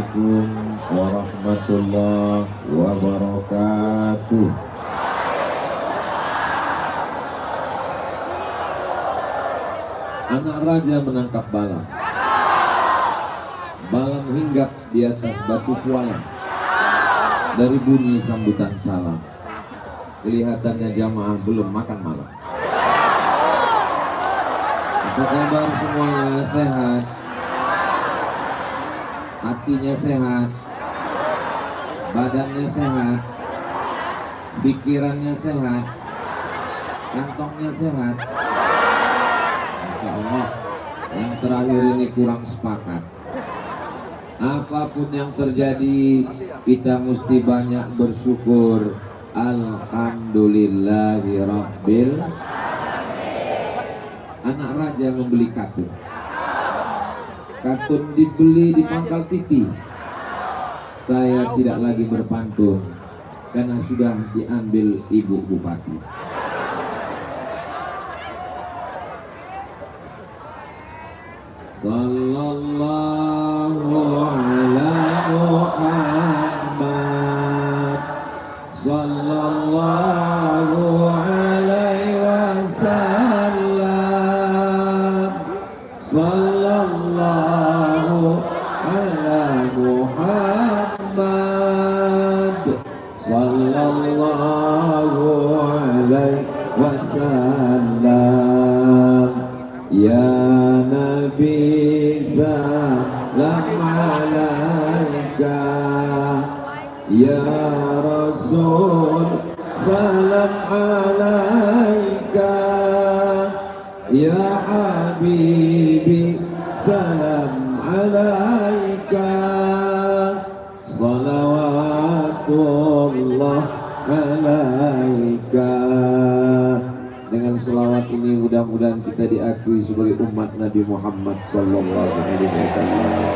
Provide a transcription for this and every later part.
Assalamualaikum warahmatullahi wabarakatuh. Anak raja menangkap balang. Balang hinggap di atas batu kuala. Dari bunyi sambutan salam, kelihatannya jamaah belum makan malam. Apa kabar semuanya? Sehat? Hatinya sehat, badannya sehat, pikirannya sehat, kantongnya sehat. Masya Allah, yang terakhir ini kurang sepakat. Apapun yang terjadi, kita mesti banyak bersyukur. Alhamdulillahirabbil. Anak raja membeli katun. Katun dibeli di pangkal titi. Saya tidak lagi berpantun karena sudah diambil ibu bupati. Sallallahu ala Muhammad, sallallahu alaihi wasallam, sallallahu ala Muhammad, sallallahu alaihi wasallam. Ya Nabi salam alaika, ya Rasul salam alaika, ya Habibi salam alaika, salawatullah alaika. Dengan selawat ini mudah-mudahan kita diakui sebagai umat Nabi Muhammad sallallahu alaihi wasallam.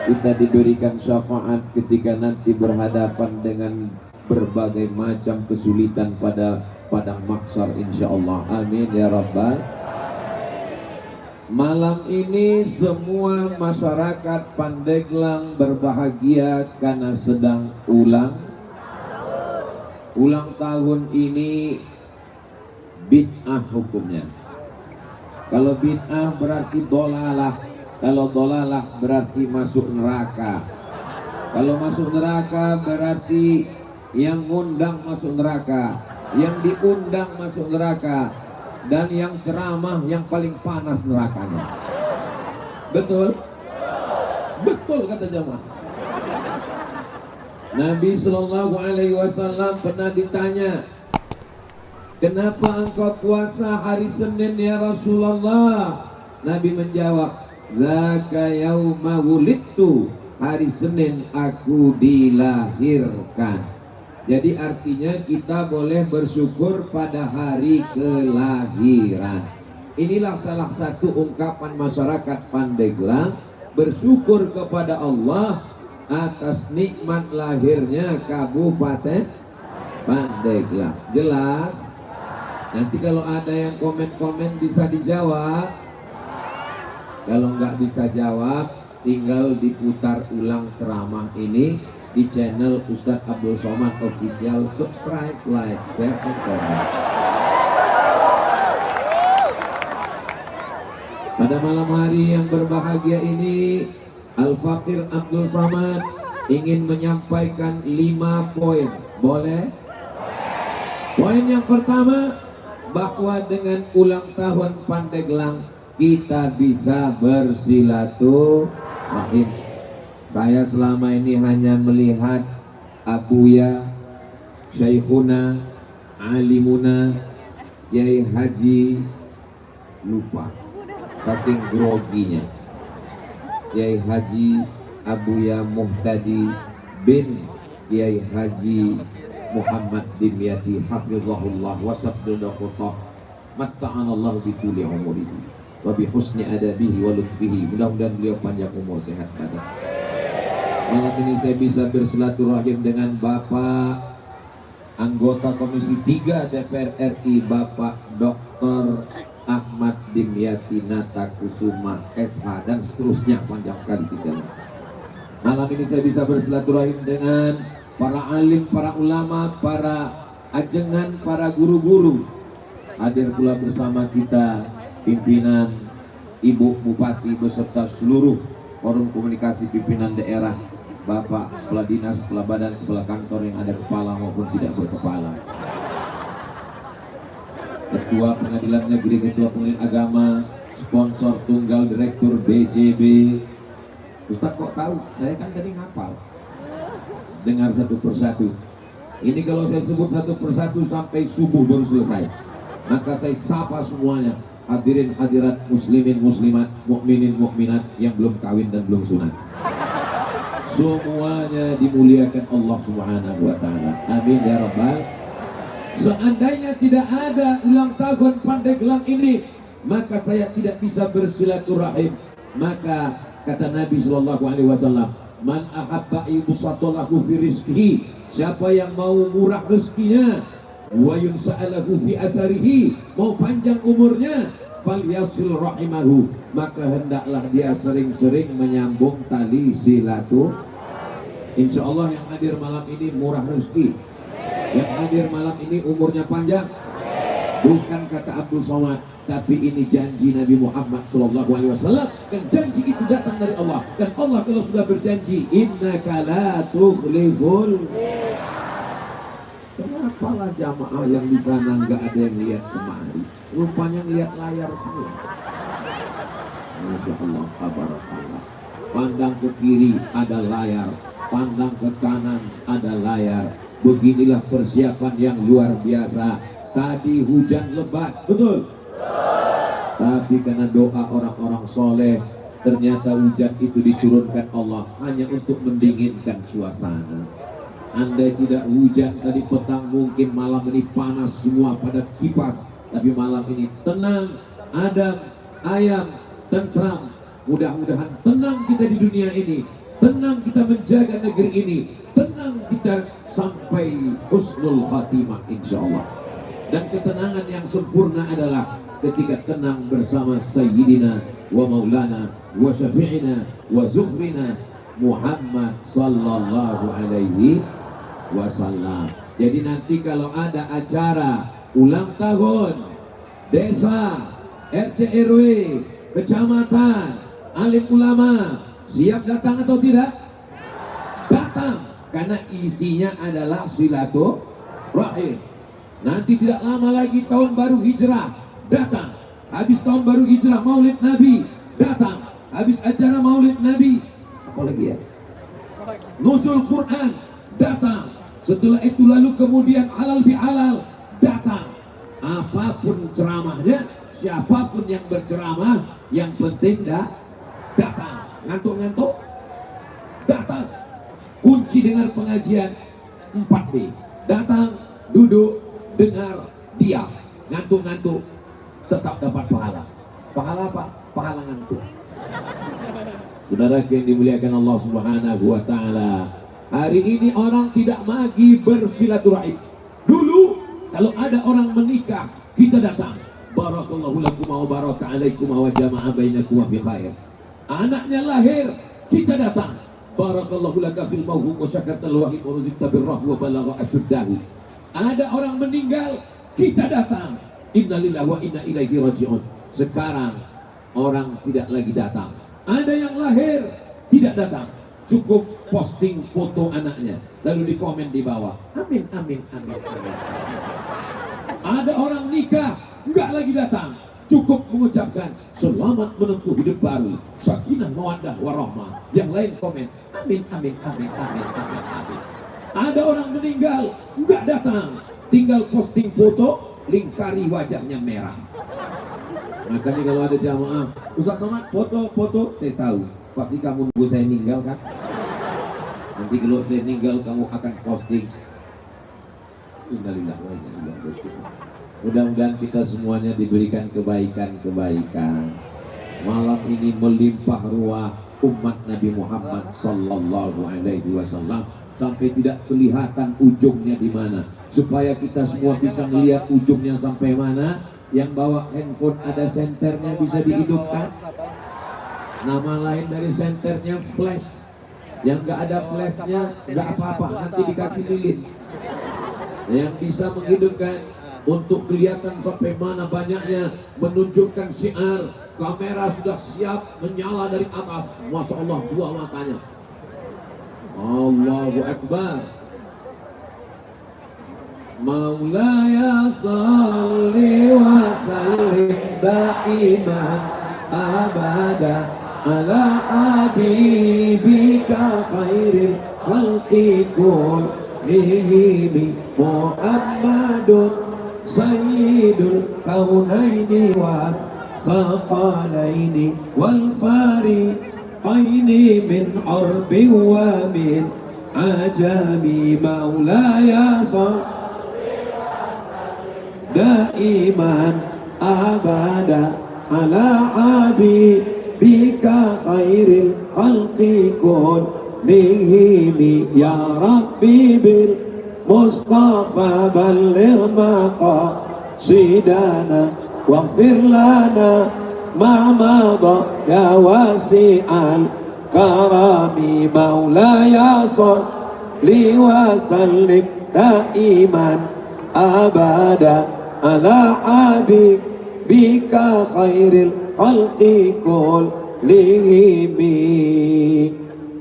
Kita diberikan syafaat ketika nanti berhadapan dengan berbagai macam kesulitan pada padang mahsyar insyaallah. Amin ya rabbal. Malam ini semua masyarakat Pandeglang berbahagia karena sedang ulang tahun ini. Bid'ah hukumnya. Kalau bid'ah berarti dolalah. Kalau dolalah berarti masuk neraka. Kalau masuk neraka berarti yang ngundang masuk neraka, yang diundang masuk neraka, dan yang ceramah yang paling panas nerakanya. Betul? Betul kata jemaah. Nabi Shallallahu Alaihi Wasallam pernah ditanya, kenapa engkau puasa hari Senin ya Rasulullah? Nabi menjawab, zaka yauma wulidtu, hari Senin aku dilahirkan. Jadi artinya kita boleh bersyukur pada hari kelahiran. Inilah salah satu ungkapan masyarakat Pandeglang bersyukur kepada Allah atas nikmat lahirnya Kabupaten Pandeglang. Jelas? Nanti kalau ada yang komen-komen bisa dijawab. Kalau nggak bisa jawab, tinggal diputar ulang ceramah ini di channel Ustadz Abdul Somad Official. Subscribe, like, share, dan komen. Pada malam hari yang berbahagia ini, Al-Fakir Abdul Somad ingin menyampaikan 5 poin. Boleh? Poin yang pertama, bahwa dengan ulang tahun Pandeglang kita bisa bersilaturahim. Saya selama ini hanya melihat Abuya, Syekhuna, Alimuna, Kiai Haji, lupa saking groginya, Kiai Haji Abuya Muhtadi bin Kiai Haji Muhammad Dimyati hafizahullah wa sabdadakhutah matta'anallahu bituli umurihi wa bihusni adabihi wa lutfihi. Mudah-mudahan beliau panjang umur, sehat badan. Malam ini saya bisa bersilaturahim dengan Bapak anggota Komisi 3 DPR RI, Bapak Dr. Ahmad Dimyati Natakusuma SH, dan seterusnya panjang sekali kita. Malam ini saya bisa bersilaturahim dengan para alim, para ulama, para ajengan, para guru-guru. Hadir pula bersama kita pimpinan Ibu Bupati beserta seluruh forum komunikasi pimpinan daerah, Bapak Kepala Dinas, Kepala Badan, Kepala Kantor yang ada kepala maupun tidak berkepala, Ketua Pengadilan Negeri, Ketua Pengadilan Agama, sponsor tunggal Direktur BJB. Ustaz kok tahu? Saya kan tadi ngapal. Dengar satu persatu. Ini kalau saya sebut satu persatu sampai subuh baru selesai. Maka saya sapa semuanya. Hadirin hadirat muslimin muslimat, mukminin mukminat yang belum kawin dan belum sunat. Semuanya dimuliakan Allah Subhanahu wa taala. Amin ya rabbal. Seandainya tidak ada ulang tahun Pandeglang ini, maka saya tidak bisa bersilaturahim. Maka kata Nabi sallallahu alaihi wasallam, "Man ahabba yubsatalahu fi rizqihi," siapa yang mau murah rezekinya, wa yunsa'alahu fi atharihi, mau panjang umurnya, falyasil rahimahu, maka hendaklah dia sering-sering menyambung tali silaturahim. Insyaallah yang hadir malam ini murah rezeki, yang hadir malam ini umurnya panjang. Bukan kata Abdul Somad, tapi ini janji Nabi Muhammad SAW, dan janji itu datang dari Allah. Dan Allah kalau sudah berjanji, innaka la tukhliful. Kenapa lah jamaah yang di sana nggak ada yang lihat kemari? Rupanya lihat layar semua. Masya Allah, tabarakallah. Pandang ke kiri ada layar, pandang ke kanan ada layar. Beginilah persiapan yang luar biasa. Tadi hujan lebat, betul? Tapi karena doa orang-orang soleh, ternyata hujan itu diturunkan Allah hanya untuk mendinginkan suasana. Andai tidak hujan tadi petang, mungkin malam ini panas semua pada kipas. Tapi malam ini tenang, adem, ayam, tentram. Mudah-mudahan tenang kita di dunia ini, tenang kita menjaga negeri ini, tenang kita sampai husnul khatimah insyaallah. Dan ketenangan yang sempurna adalah ketika tenang bersama Sayyidina wa Maulana wa Syafi'ina wa Zukhrina Muhammad sallallahu alaihi wasallam. Jadi nanti kalau ada acara ulang tahun desa, RT RW, kecamatan, alim ulama, siap datang atau tidak? Datang, karena isinya adalah silaturahim. Nanti tidak lama lagi tahun baru hijrah, datang. Habis tahun baru hijrah maulid Nabi, datang. Habis acara maulid Nabi, apa lagi ya? Nuzul Quran, datang. Setelah itu lalu kemudian halal bihalal, datang. Apapun ceramahnya, siapapun yang berceramah, yang penting datang. Ngantuk-ngantuk, datang. Kunci dengar pengajian 4B. Datang, duduk, dengar, diam. Ngantuk-ngantuk, tetap dapat pahala. Pahala apa? Pahala ngantuk. Saudara yang dimuliakan Allah Subhanahu wa taala, hari ini orang tidak lagi bersilaturahim. Dulu kalau ada orang menikah, kita datang. Barakallahu lakum wa baraka alaikum wa jama'a bainakum fi khair. Anaknya lahir, kita datang. Barakallahu laka fil mawhum wa syakartal wahid wa ruzqta birrah wa balagha asyuddahu. Ada orang meninggal, kita datang. Innalillahi wa inna ilaihi raji'un. Sekarang orang tidak lagi datang. Ada yang lahir, tidak datang. Cukup posting foto anaknya, lalu dikomen di bawah, amin, amin, amin, amin. Ada orang nikah, nggak lagi datang. Cukup mengucapkan selamat menempuh hidup baru, sakinah mawaddah warahmah. Yang lain komen, amin, amin, amin, amin, amin, amin. Ada orang meninggal, nggak datang, tinggal posting foto, lingkari wajahnya merah. Makanya kalau ada jamaah, Ustaz Somad foto, saya tahu pasti kamu nunggu saya meninggal kan. Nanti kalau saya meninggal kamu akan posting. Innalillahi wa inna ilaihi raji'un. Mudah-mudahan kita semuanya diberikan kebaikan-kebaikan. Malam ini melimpah ruah umat Nabi Muhammad sallallahu alaihi wasallam sampai tidak kelihatan ujungnya di mana. Supaya kita semua bisa melihat ujungnya sampai mana. Yang bawa handphone ada senternya bisa dihidupkan. Nama lain dari senternya flash. Yang nggak ada flashnya nggak apa-apa, nanti dikasih lilin. Yang bisa menghidupkan untuk kelihatan sampai mana banyaknya, menunjukkan syiar. Kamera sudah siap menyala dari atas. Masya Allah, dua matanya. Allahu Akbar. Maulaya salli wa sallim daiman abada ala habibika khairil khalqi kullihim Muhammadun sayyidul kaunaini wa saqalaini wal fariqaini min urbi wa min ajami maulaya salli daiman abada ala habibika khairil khalqi kullihim ya rabbi bil mustafa balligh maqasidana waghfir lana ma madha ya wasi'al karami maulaya salli wa sallim daiman abada ala habibika khairil khalqi kullihim.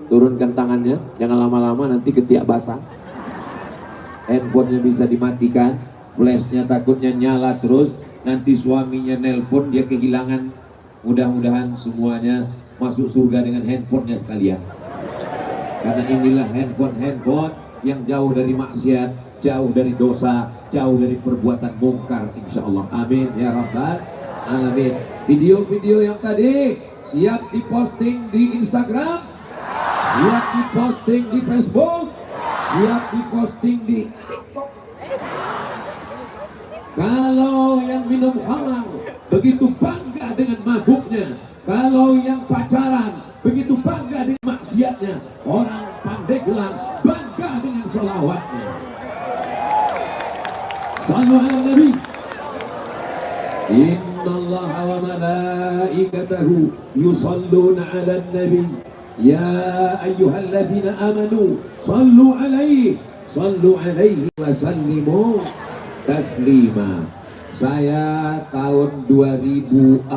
Turunkan tangannya, jangan lama-lama nanti ketiak basah. Handphonenya bisa dimatikan, flashnya takutnya nyala terus, nanti suaminya nelpon dia kehilangan. Mudah-mudahan semuanya masuk surga dengan handphonenya sekalian. Karena inilah handphone yang jauh dari maksiat, jauh dari dosa, jauh dari perbuatan mungkar, insya Allah. Amin ya rabbal alamin. Video-video yang tadi siap diposting di Instagram, siap diposting di Facebook, siap diposting di TikTok. Kalau yang minum khamar begitu bangga dengan mabuknya, kalau yang pacaran begitu bangga dengan maksiatnya, orang Pandeglang bangga dengan sholawatnya. Sallu ala Nabi. Inna Allah wa malaikatahu yusalluna ala Nabi. Ya ayyuhalladzina amanu sallu alaihi wa sallimu taslima. Saya tahun 2004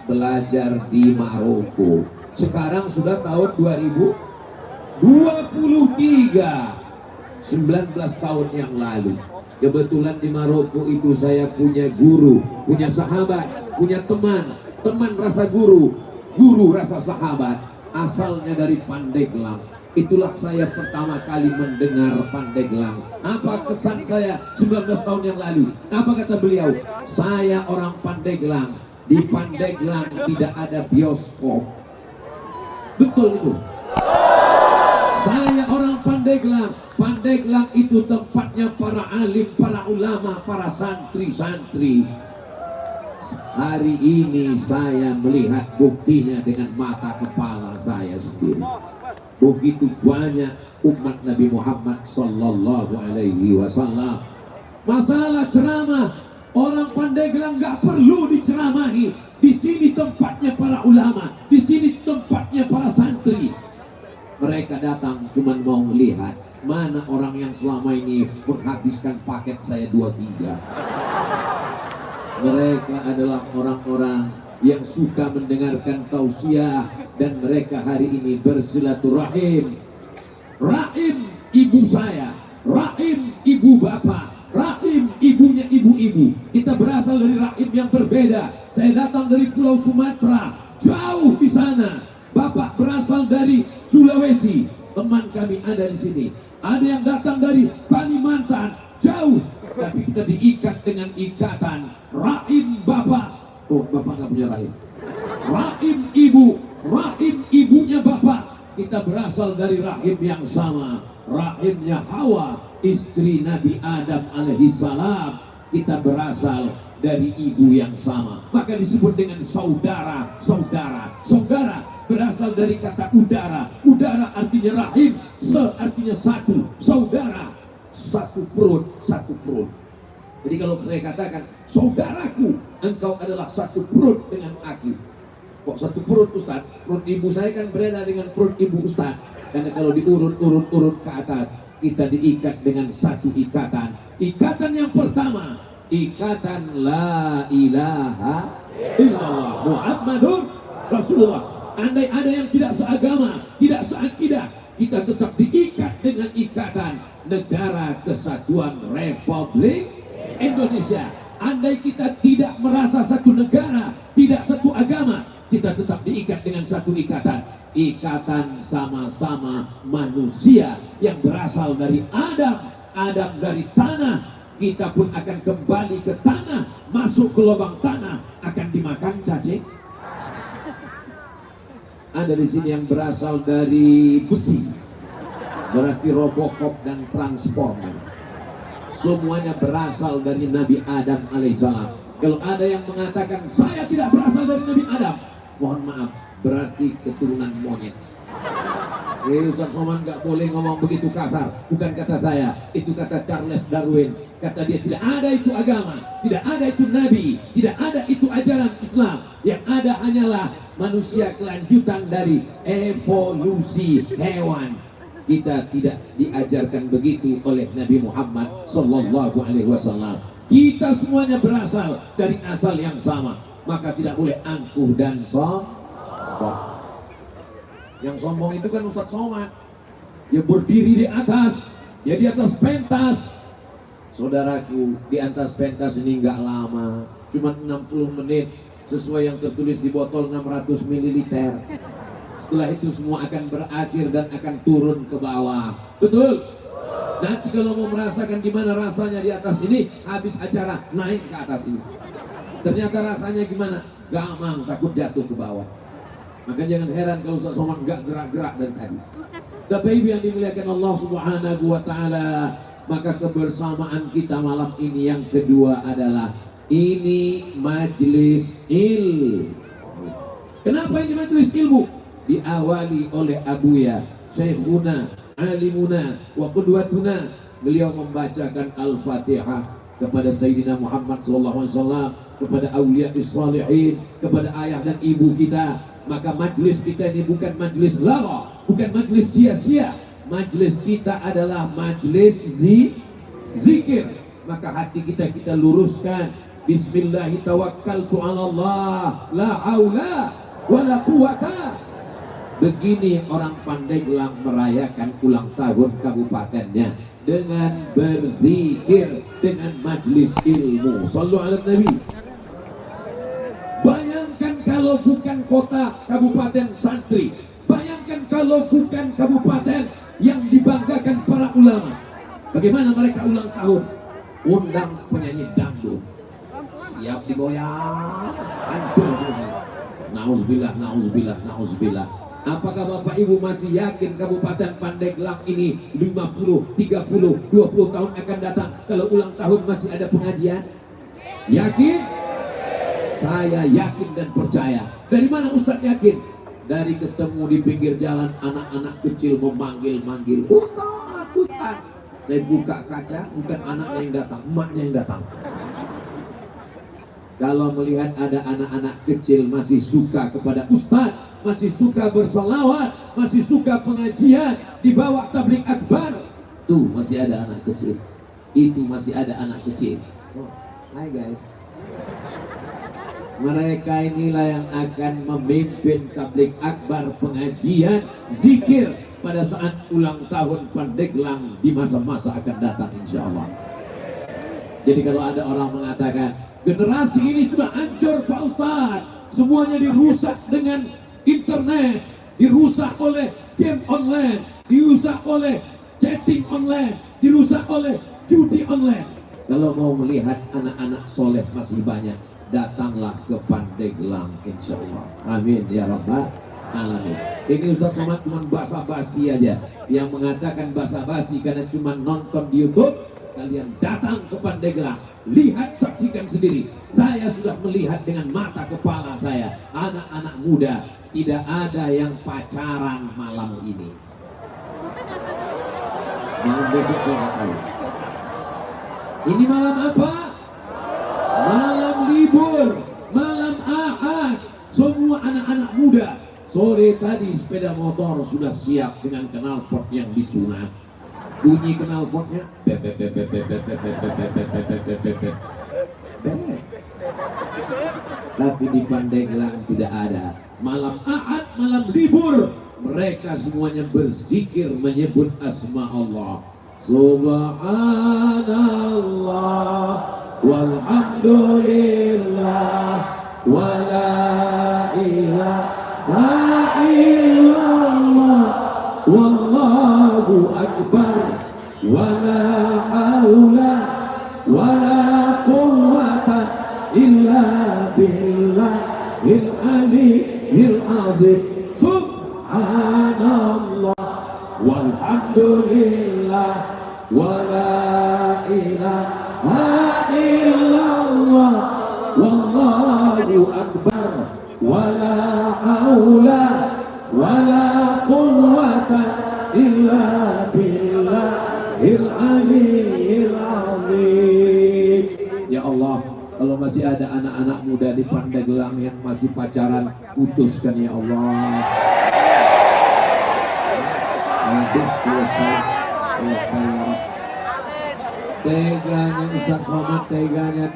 belajar di Maroko. Sekarang sudah tahun 2023, 19 tahun yang lalu. Kebetulan di Maroko itu saya punya guru, punya sahabat, punya teman rasa guru, guru rasa sahabat, asalnya dari Pandeglang. Itulah saya pertama kali mendengar Pandeglang. Apa kesan saya 19 tahun yang lalu? Apa kata beliau? Saya orang Pandeglang. Di Pandeglang tidak ada bioskop. Betul itu. Saya orang Pandeglang. Pandeglang itu tempatnya para alim, para ulama, para santri-santri. Hari ini saya melihat buktinya dengan mata kepala saya sendiri. Begitu banyak umat Nabi Muhammad sallallahu alaihi wasallam. Masalah ceramah, orang Pandeglang nggak perlu diceramahi. Di sini tempatnya para ulama, di sini tempatnya para santri. Mereka datang cuma mau melihat mana orang yang selama ini menghabiskan paket saya 23. Mereka adalah orang-orang yang suka mendengarkan tausiah, dan mereka hari ini bersilaturahim. Rahim ibu saya, rahim ibu bapak, rahim ibunya ibu-ibu. Kita berasal dari rahim yang berbeda. Saya datang dari Pulau Sumatera, jauh di sana. Bapak berasal dari Sulawesi, teman kami ada di sini. Ada yang datang dari Kalimantan, jauh, tapi kita diikat dengan ikatan rahim bapak. Oh, bapak nggak punya rahim. Rahim ibu, rahim ibunya bapak. Kita berasal dari rahim yang sama, rahimnya Hawa, istri Nabi Adam alaihissalam. Kita berasal dari ibu yang sama, maka disebut dengan saudara. Saudara berasal dari kata udara. Udara artinya rahim, artinya satu. Saudara, satu perut. Jadi kalau saya katakan, saudaraku, engkau adalah satu perut dengan aku. Kok satu perut Ustaz? Perut ibu saya kan berbeda dengan perut ibu Ustaz. Karena kalau diurut ke atas, kita diikat dengan satu ikatan. Ikatan yang pertama, ikatan la ilaha illallah Muhammadur Rasulullah. Andai ada yang tidak seagama, tidak seakidah, kita tetap diikat dengan ikatan Negara Kesatuan Republik Indonesia. Andai kita tidak merasa satu negara, tidak satu agama, kita tetap diikat dengan satu ikatan. Ikatan sama-sama manusia yang berasal dari Adam. Adam dari tanah, kita pun akan kembali ke tanah, masuk ke lubang tanah, akan dimakan cacing. Ada di sini yang berasal dari besi, berarti Robocop dan Transformer. Semuanya berasal dari Nabi Adam alaihissalam. Kalau ada yang mengatakan saya tidak berasal dari Nabi Adam, mohon maaf, berarti keturunan monyet. Ustaz Somad nggak boleh ngomong begitu kasar. Bukan kata saya, itu kata Charles Darwin. Kata dia, tidak ada itu agama, tidak ada itu nabi, tidak ada itu ajaran Islam. Yang ada hanyalah manusia kelanjutan dari evolusi hewan. Kita tidak diajarkan begitu oleh Nabi Muhammad Sallallahu Alaihi Wasallam. Kita semuanya berasal dari asal yang sama, maka tidak boleh angkuh dan sombong. Yang sombong itu kan Ustaz Somad. Dia berdiri di atas, dia di atas pentas. Saudaraku, di atas pentas ini nggak lama, cuma 60 menit sesuai yang tertulis di botol 600 ml. Setelah itu semua akan berakhir dan akan turun ke bawah. Betul? Nanti kalau mau merasakan gimana rasanya di atas ini, habis acara naik ke atas ini. Ternyata rasanya gimana? Gamang, takut jatuh ke bawah. Maka jangan heran kalau Ustaz Somad nggak gerak-gerak dari tadi. Bapak Ibu yang dimuliakan Allah Subhanahu wa Ta'ala, maka kebersamaan kita malam ini yang kedua adalah ini majelis ilmu. Kenapa ini majelis ilmu? Diawali oleh Abuya, Syekhuna, Alimuna, wa Qudwatuna. Beliau membacakan Al-Fatihah kepada Sayyidina Muhammad SAW, kepada awliya salihin, kepada ayah dan ibu kita. Maka majlis kita ini bukan majlis lara, bukan majlis sia-sia. Majlis kita adalah majlis zikir. Maka hati kita luruskan. Bismillahirrahmanirrahim. La haula wa la quwata. Begini orang Pandeglang merayakan ulang tahun kabupatennya, dengan berzikir, dengan majlis ilmu. Shallu ala Nabi. Bayangkan kalau bukan kota kabupaten santri, bayangkan kalau bukan kabupaten yang dibanggakan para ulama. Bagaimana mereka ulang tahun? Undang penyanyi dangdut, siap digoyang, hancur semua. Nauzubillah, nauzubillah, nauzubillah. Apakah Bapak Ibu masih yakin Kabupaten Pandeglang ini 50, 30, 20 tahun akan datang kalau ulang tahun masih ada pengajian? Yakin? Saya yakin dan percaya. Dari mana Ustaz yakin? Dari ketemu di pinggir jalan anak-anak kecil memanggil-manggil, Ustaz, Ustaz. Saya buka kaca, bukan anaknya yang datang, emaknya yang datang. Kalau melihat ada anak-anak kecil masih suka kepada Ustaz, masih suka berselawat, masih suka pengajian, dibawa tabligh akbar, tuh masih ada anak kecil. Itu masih ada anak kecil. Oh, hai guys. Mereka inilah yang akan memimpin tabligh akbar, pengajian, zikir pada saat ulang tahun Pandeglang di masa-masa akan datang insya Allah. Jadi kalau ada orang mengatakan generasi ini sudah hancur Pak Ustaz, semuanya dirusak dengan internet, dirusak oleh game online, dirusak oleh chatting online, dirusak oleh judi online. Kalau mau melihat anak-anak soleh masih banyak, datanglah ke Pandeglang insya Allah. Amin ya rabbal alamin. Ini Ustaz Somad cuma basa-basi aja. Yang mengatakan basa-basi karena cuma nonton di YouTube, kalian datang ke Pandeglang, lihat, saksikan sendiri. Saya sudah melihat dengan mata kepala saya, anak-anak muda tidak ada yang pacaran malam ini. Malam besok saya nggak tahu. Ini malam apa? Malam libur, malam Ahad. Semua anak-anak Sore tadi sepeda motor sudah siap dengan knalpot yang disunat. Bunyi knalpotnya tapi di Pandeglang tidak ada. Malam Ahad, malam libur, mereka semuanya berzikir menyebut asma Allah. Subhanallah walhamdulillah wala ilaha illallah wallahu akbar wala haula wala quwwata illa billahil aliyyil azim. Subhanallah walhamdulillah wala ilaha illallah wallahu akbar wala haula wala quwwata illa billahil aliyyil azim. Ya Allah, kalau masih ada anak-anak muda di Pandeglang yang masih pacaran, putuskan ya Allah. Habis selesai. Teganya Ustaz Somad, teganya.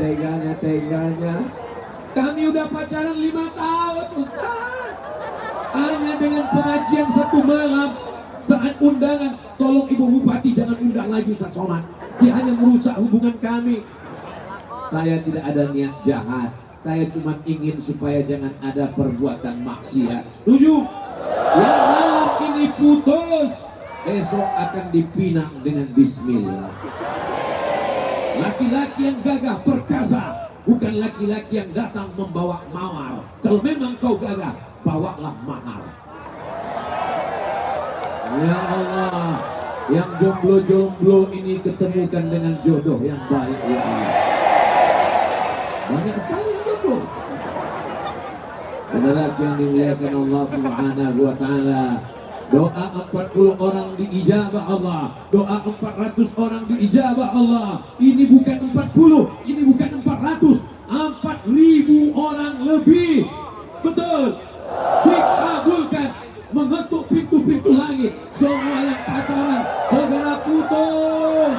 Kami udah pacaran 5 tahun Ustaz. Hanya dengan pengajian 1 malam. Saat undangan, tolong Ibu Bupati jangan undang lagi Ustaz Somad. Dia hanya merusak hubungan kami. Saya tidak ada niat jahat. Saya cuma ingin supaya jangan ada perbuatan maksiat. Setuju? Yang malam ini putus, besok akan dipinang dengan bismillah. Laki-laki yang gagah perkasa, bukan laki-laki yang datang membawa mawar. Kalau memang kau gagah, bawalah mahar. Ya Allah, yang jomblo-jomblo ini ketemukan dengan jodoh yang baik ya Allah. Banyak sekali yang jomblo. Saudara yang dimuliakan Allah Subhanahu wa taala, doa 40 orang diijabah Allah, doa 400 orang diijabah Allah. Ini bukan 40, ini bukan 400, 4.000 orang lebih. Betul, dikabulkan, mengetuk pintu-pintu langit. Semua yang pacaran segera putus.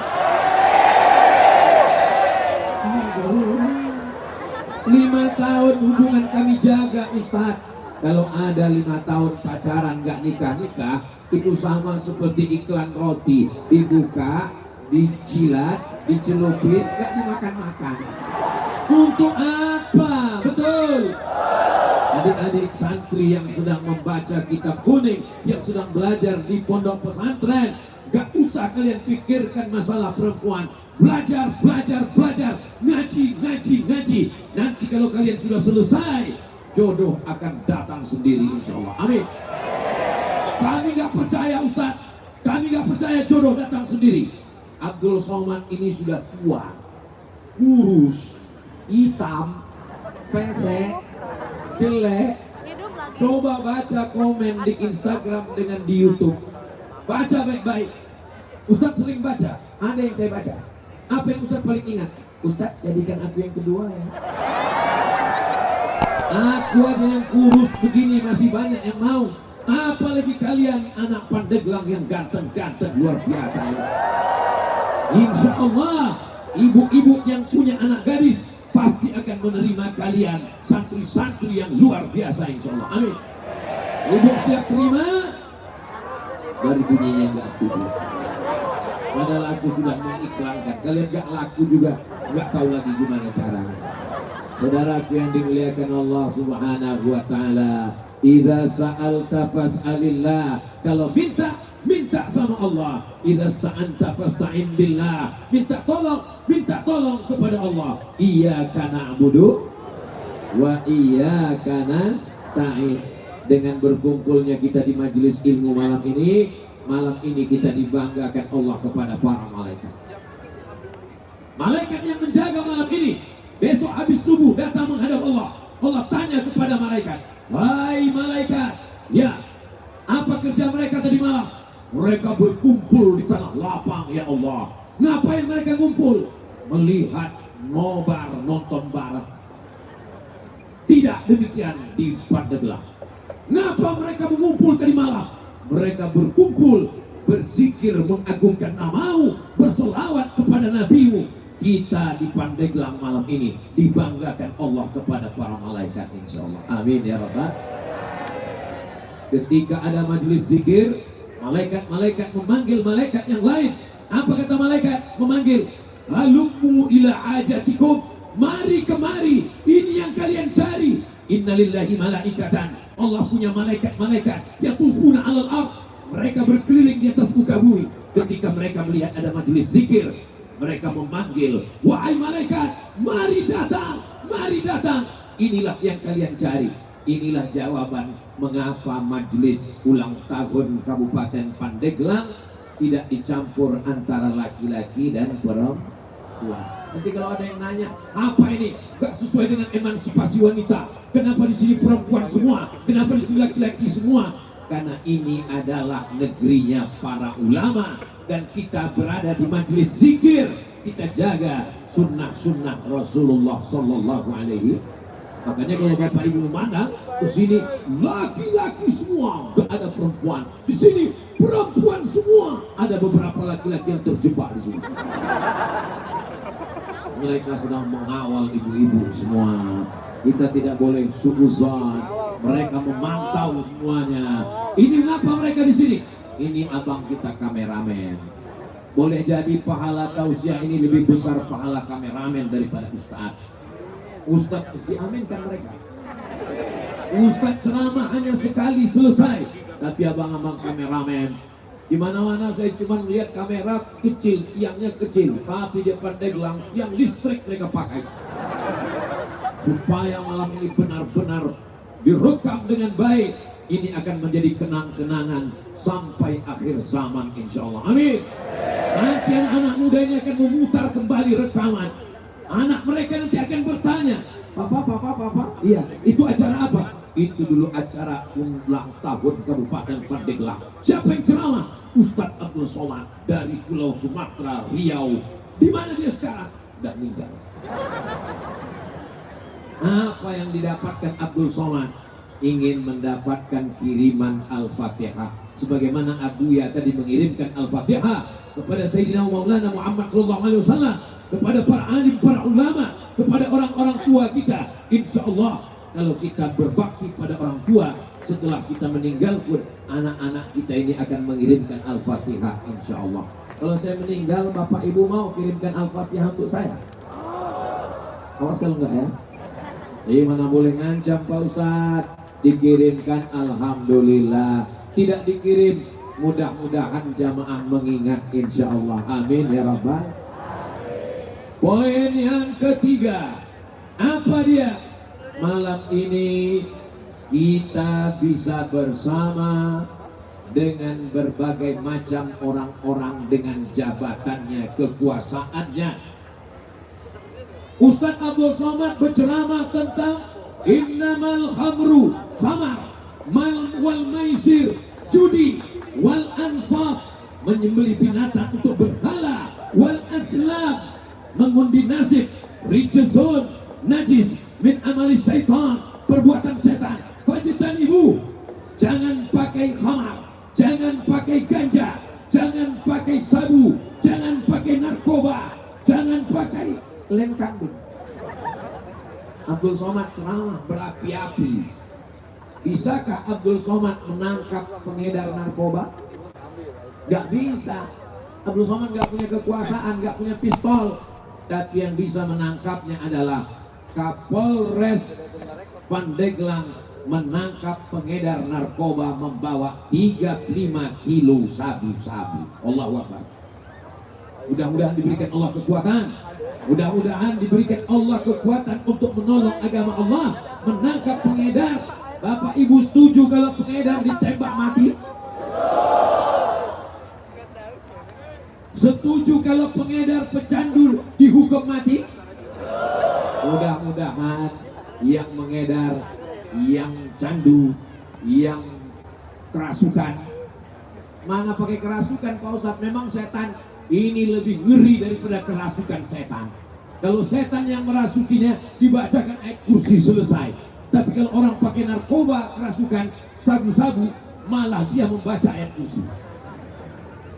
5 tahun hubungan kami jaga Ustaz. Kalau ada 5 tahun pacaran gak nikah-nikah, itu sama seperti iklan roti. Dibuka, dicilat, dicelupin, gak dimakan-makan. Untuk apa? Betul. Adik-adik santri yang sedang membaca kitab kuning, yang sedang belajar di pondok pesantren, gak usah kalian pikirkan masalah perempuan. Belajar, ngaji. Nanti kalau kalian sudah selesai, jodoh akan datang sendiri insya Allah. Amin. Kami gak percaya Ustaz, kami gak percaya jodoh datang sendiri. Abdul Somad ini sudah tua, kurus, hitam, pesek, jelek. Coba baca komen di Instagram dengan di YouTube. Baca baik-baik. Ustaz sering baca, ada yang saya baca. Apa yang Ustaz paling ingat? Ustaz, jadikan aku yang kedua ya. Aku aja yang kurus begini masih banyak yang mau. Apalagi kalian anak Pandeglang yang ganteng-ganteng luar biasa ya. Insya Allah ibu-ibu yang punya anak gadis pasti akan menerima kalian santri-santri yang luar biasa insya Allah. Amin. Ibu siap terima? Dari bunyinya nggak setuju. Padahal aku sudah mengiklankan. Kalian gak laku juga, gak tahu lagi gimana caranya. Saudaraku yang dimuliakan Allah Subhanahu wa taala, idza sa'alta fas'alillah. Kalau minta sama Allah. Idza sta'anta fasta'in billah. Minta tolong kepada Allah. Iyyaka na'budu wa iyyaka nasta'in. Dengan berkumpulnya kita di majelis ilmu malam ini kita dibanggakan Allah kepada para malaikat. Malaikat yang menjaga malam ini, besok habis subuh datang menghadap Allah. Allah tanya kepada malaikat, "Hai malaikat, ya, apa kerja mereka tadi malam?" Mereka berkumpul di tanah lapang ya Allah. Ngapain mereka kumpul? Melihat nonton bareng. Tidak demikian di Pandeglang. Ngapa mereka mengumpul tadi malam? Mereka berkumpul, berzikir, mengagungkan namamu, berselawat kepada nabimu. Kita di Pandeglang malam ini dibanggakan Allah kepada para malaikat, insya Allah. Amin ya Rabbal. Ketika ada majelis zikir, malaikat-malaikat memanggil malaikat yang lain. Apa kata malaikat? Memanggil, halummu ila ajatikum, mari kemari, ini yang kalian cari. Innalillahi malaikatan, Allah punya malaikat-malaikat yatufuna alal ardh, mereka berkeliling di atas muka bumi. Ketika mereka melihat ada majelis zikir, mereka memanggil, wahai malaikat, mari datang, mari datang. Inilah yang kalian cari. Inilah jawaban mengapa majelis ulang tahun Kabupaten Pandeglang tidak dicampur antara laki-laki dan perempuan. Nanti kalau ada yang nanya, apa ini? Gak sesuai dengan emansipasi wanita. Kenapa di sini perempuan semua? Kenapa di sini laki-laki semua? Karena ini adalah negerinya para ulama dan kita berada di majelis zikir. Kita jaga sunnah-sunnah Rasulullah Sallallahu Alaihi. Makanya kalau Bapak Ibu memandang ke sini laki-laki semua, gak ada perempuan. Di sini perempuan semua, ada beberapa laki-laki yang terjebak di sini. Mereka sedang mengawal ibu-ibu semua. Kita tidak boleh suuzon. Mereka memantau semuanya. Ini mengapa mereka di sini? Ini abang kita kameramen. Boleh jadi pahala tausiah ini lebih besar pahala kameramen daripada ustaz. Ustaz diaminkan mereka. Ustaz ceramah hanya sekali selesai. Tapi abang-abang kameramen, di mana-mana saya cuma melihat kamera kecil, tiangnya kecil, tapi di Pandeglang tiang listrik mereka pakai. Supaya malam ini benar-benar direkam dengan baik. Ini akan menjadi kenang-kenangan sampai akhir zaman, insya Allah. Amin. Nanti anak muda ini akan memutar kembali rekaman. Anak mereka nanti akan bertanya, Papa, iya, itu acara apa? Itu dulu acara ulang tahun Kabupaten Pandeglang. Siapa yang ceramah? Ustadz Abdul Somad dari Pulau Sumatera, Riau. Di mana dia sekarang? Sudah meninggal. Apa yang didapatkan Abdul Somad? Ingin mendapatkan kiriman Al-Fatihah. Sebagaimana Abuya tadi mengirimkan Al-Fatihah kepada Sayyidina Maulana Muhammad SAW, kepada para alim, para ulama, kepada orang-orang tua kita. Insya Allah kalau kita berbakti pada orang tua, setelah kita meninggal pun anak-anak kita ini akan mengirimkan Al-Fatihah, insya Allah. Kalau saya meninggal, Bapak Ibu mau kirimkan Al-Fatihah untuk saya? Awas kalau enggak ya. Jadi mana boleh ngancam Pak Ustadz. Dikirimkan, alhamdulillah. Tidak dikirim, mudah-mudahan jamaah mengingat, insya Allah. Amin ya Rabbal. Poin yang ketiga, apa dia? Malam ini kita bisa bersama dengan berbagai macam orang-orang dengan jabatannya, kekuasaannya. Ustadz Abdul Somad berceramah tentang innamal khamru khamar wal maisir judi wal ansab, menyembelih binatang untuk berhala, wal aslab, mengundi nasib, rijsun najis min amali syaitan, perbuatan setan. Fajitan ibu, jangan pakai khamar, jangan pakai ganja, jangan pakai sabu, jangan pakai narkoba, jangan pakai lem kambing. Abdul Somad ceramah berapi-api. Bisakah Abdul Somad menangkap pengedar narkoba? Gak bisa. Abdul Somad gak punya kekuasaan, gak punya pistol. Tapi yang bisa menangkapnya adalah Kapolres Pandeglang menangkap pengedar narkoba membawa 35 kilo sabu-sabu. Allahu Akbar. Mudah-mudahan diberikan Allah kekuatan. Mudah-mudahan diberikan Allah kekuatan untuk menolong agama Allah, menangkap pengedar. Bapak Ibu setuju kalau pengedar ditembak mati? Setuju kalau pengedar pecandu dihukum mati? Mudah-mudahan yang mengedar, yang candu, yang kerasukan. Mana pakai kerasukan Pak Ustadz? Memang setan ini lebih ngeri daripada kerasukan setan. Kalau setan yang merasukinya dibacakan ayat kursi selesai. Tapi kalau orang pakai narkoba, kerasukan, sabu-sabu, malah dia membaca ayat kursi.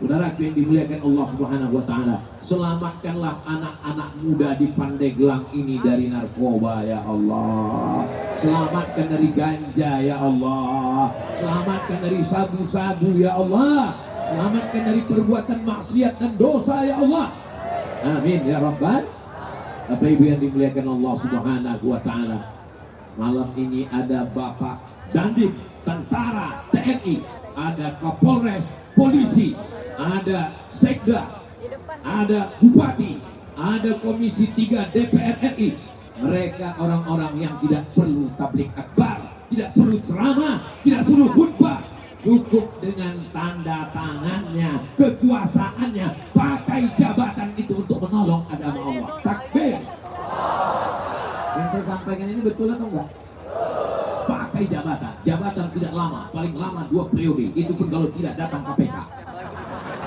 Saudaraku yang dimuliakan Allah Subhanahu wa taala, selamatkanlah anak-anak muda di Pandeglang ini dari narkoba ya Allah. Selamatkan dari ganja ya Allah. Selamatkan dari sabu-sabu ya Allah. Selamatkan dari perbuatan maksiat dan dosa ya Allah. Amin ya Rabbal. Bapak Ibu yang dimuliakan Allah Subhanahu wa taala, malam ini ada Bapak Dandim, tentara, TNI, ada Kapolres, polisi, ada Sekda, ada Bupati, ada Komisi 3 DPR RI. Mereka orang-orang yang tidak perlu tablik akbar, tidak perlu ceramah, tidak perlu khutbah. Cukup dengan tanda tangannya, kekuasaannya, pakai jabatan itu untuk menolong agama Allah. Takbir. Yang saya sampaikan ini betul atau enggak? Pakai jabatan. Jabatan tidak lama, paling lama 2 periode. Itu pun kalau tidak datang KPK.